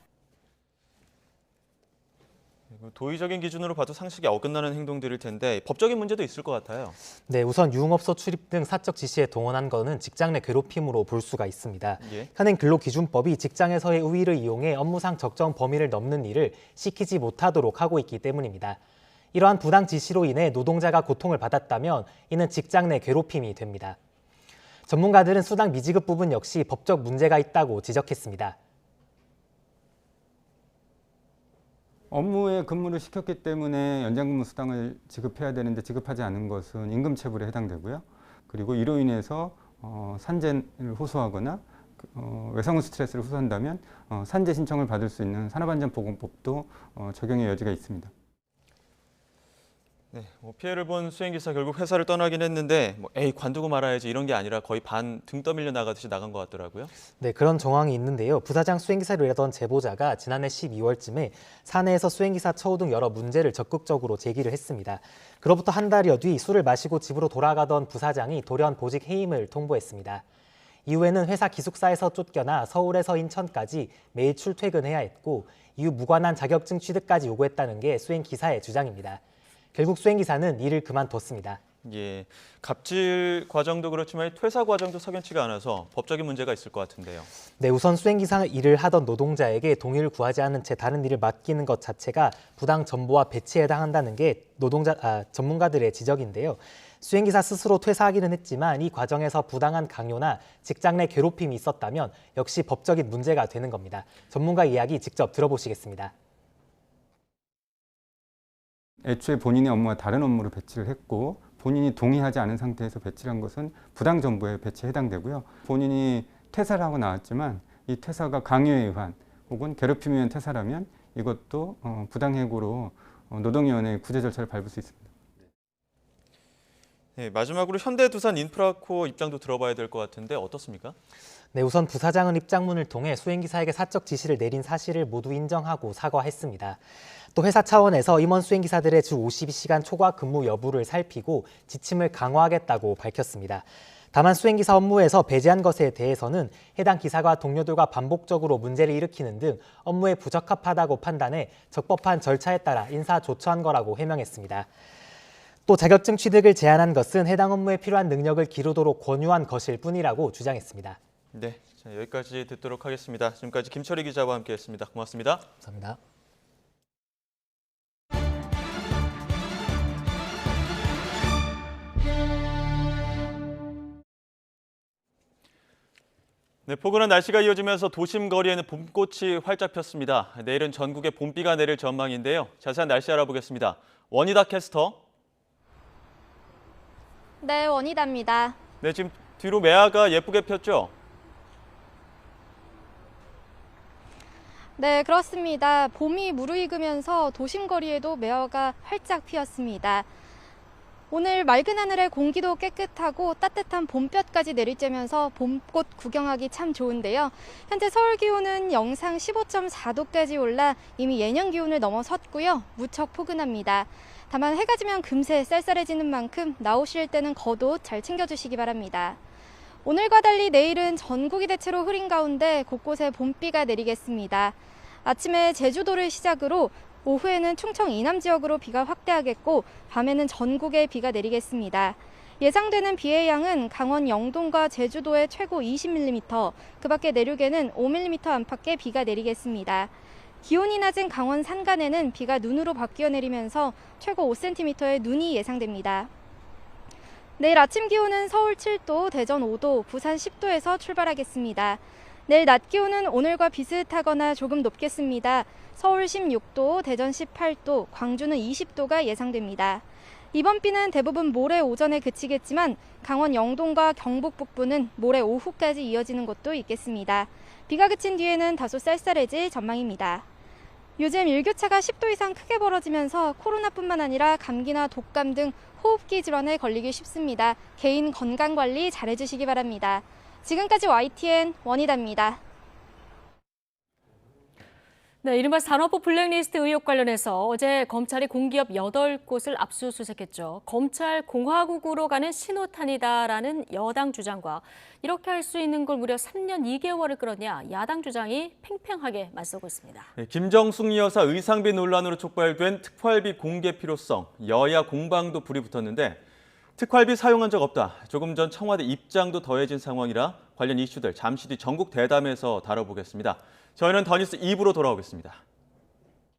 도의적인 기준으로 봐도 상식에 어긋나는 행동들일 텐데 법적인 문제도 있을 것 같아요. 네, 우선 유흥업소 출입 등 사적 지시에 동원한 거는 직장 내 괴롭힘으로 볼 수가 있습니다. 예. 현행 근로기준법이 직장에서의 우위를 이용해 업무상 적정 범위를 넘는 일을 시키지 못하도록 하고 있기 때문입니다. 이러한 부당 지시로 인해 노동자가 고통을 받았다면 이는 직장 내 괴롭힘이 됩니다. 전문가들은 수당 미지급 부분 역시 법적 문제가 있다고 지적했습니다. 업무에 근무를 시켰기 때문에 연장근무 수당을 지급해야 되는데 지급하지 않은 것은 임금체불에 해당되고요. 그리고 이로 인해서 산재를 호소하거나 외상후 스트레스를 호소한다면 산재 신청을 받을 수 있는 산업안전보건법도 적용의 여지가 있습니다. 네, 피해를 본 수행기사 결국 회사를 떠나긴 했는데 에이 관두고 말아야지 이런 게 아니라 거의 반 등 떠밀려 나가듯이 나간 것 같더라고요. 네, 그런 정황이 있는데요. 부사장 수행기사로 일하던 제보자가 지난해 12월쯤에 사내에서 수행기사 처우 등 여러 문제를 적극적으로 제기를 했습니다. 그로부터 한 달여 뒤 술을 마시고 집으로 돌아가던 부사장이 돌연 보직 해임을 통보했습니다. 이후에는 회사 기숙사에서 쫓겨나 서울에서 인천까지 매일 출퇴근해야 했고 이후 무관한 자격증 취득까지 요구했다는 게 수행기사의 주장입니다. 결국 수행기사는 일을 그만뒀습니다. 예, 갑질 과정도 그렇지만 퇴사 과정도 석연치가 않아서 법적인 문제가 있을 것 같은데요. 네, 우선 수행기사 일을 하던 노동자에게 동의를 구하지 않은 채 다른 일을 맡기는 것 자체가 부당 전보와 배치에 해당한다는 게 전문가들의 지적인데요. 수행기사 스스로 퇴사하기는 했지만 이 과정에서 부당한 강요나 직장 내 괴롭힘이 있었다면 역시 법적인 문제가 되는 겁니다. 전문가 이야기 직접 들어보시겠습니다. 애초에 본인의 업무와 다른 업무를 배치를 했고 본인이 동의하지 않은 상태에서 배치를 한 것은 부당 정보의 배치에 해당되고요. 본인이 퇴사를 하고 나왔지만 이 퇴사가 강요에 의한 혹은 괴롭힘에 의한 퇴사라면 이것도 부당해고로 노동위원회의 구제 절차를 밟을 수 있습니다. 네, 마지막으로 현대두산 인프라코어 입장도 들어봐야 될 것 같은데 어떻습니까? 네, 우선 부사장은 입장문을 통해 수행기사에게 사적 지시를 내린 사실을 모두 인정하고 사과했습니다. 또 회사 차원에서 임원 수행기사들의 주 52시간 초과 근무 여부를 살피고 지침을 강화하겠다고 밝혔습니다. 다만 수행기사 업무에서 배제한 것에 대해서는 해당 기사가 동료들과 반복적으로 문제를 일으키는 등 업무에 부적합하다고 판단해 적법한 절차에 따라 인사조처한 거라고 해명했습니다. 또 자격증 취득을 제한한 것은 해당 업무에 필요한 능력을 기르도록 권유한 것일 뿐이라고 주장했습니다. 네, 자, 여기까지 듣도록 하겠습니다. 지금까지 김철희 기자와 함께했습니다. 고맙습니다. 감사합니다. 네, 포근한 날씨가 이어지면서 도심 거리에는 봄꽃이 활짝 폈습니다. 내일은 전국에 봄비가 내릴 전망인데요. 자세한 날씨 알아보겠습니다. 원희다 캐스터. 네, 원희다입니다. 네, 지금 뒤로 매화가 예쁘게 폈죠? 네, 그렇습니다. 봄이 무르익으면서 도심 거리에도 매화가 활짝 피었습니다. 오늘 맑은 하늘에 공기도 깨끗하고 따뜻한 봄볕까지 내리쬐면서 봄꽃 구경하기 참 좋은데요. 현재 서울 기온은 영상 15.4도까지 올라 이미 예년 기온을 넘어섰고요. 무척 포근합니다. 다만 해가 지면 금세 쌀쌀해지는 만큼 나오실 때는 겉옷 잘 챙겨주시기 바랍니다. 오늘과 달리 내일은 전국이 대체로 흐린 가운데 곳곳에 봄비가 내리겠습니다. 아침에 제주도를 시작으로 오후에는 충청 이남 지역으로 비가 확대하겠고 밤에는 전국에 비가 내리겠습니다. 예상되는 비의 양은 강원 영동과 제주도에 최고 20mm, 그 밖에 내륙에는 5mm 안팎의 비가 내리겠습니다. 기온이 낮은 강원 산간에는 비가 눈으로 바뀌어 내리면서 최고 5cm의 눈이 예상됩니다. 내일 아침 기온은 서울 7도, 대전 5도, 부산 10도에서 출발하겠습니다. 내일 낮 기온은 오늘과 비슷하거나 조금 높겠습니다. 서울 16도, 대전 18도, 광주는 20도가 예상됩니다. 이번 비는 대부분 모레 오전에 그치겠지만 강원 영동과 경북 북부는 모레 오후까지 이어지는 곳도 있겠습니다. 비가 그친 뒤에는 다소 쌀쌀해질 전망입니다. 요즘 일교차가 10도 이상 크게 벌어지면서 코로나뿐만 아니라 감기나 독감 등 호흡기 질환에 걸리기 쉽습니다. 개인 건강관리 잘해주시기 바랍니다. 지금까지 YTN 원희다입니다. 네, 이른바 산업부 블랙리스트 의혹 관련해서 어제 검찰이 공기업 8곳을 압수수색했죠. 검찰 공화국으로 가는 신호탄이다라는 여당 주장과 이렇게 할 수 있는 걸 무려 3년 2개월을 끌었냐 야당 주장이 팽팽하게 맞서고 있습니다. 네, 김정숙 여사 의상비 논란으로 촉발된 특활비 공개 필요성, 여야 공방도 불이 붙었는데 특활비 사용한 적 없다. 조금 전 청와대 입장도 더해진 상황이라 관련 이슈들 잠시 뒤 전국 대담에서 다뤄보겠습니다. 저희는 더 뉴스 2부로 돌아오겠습니다.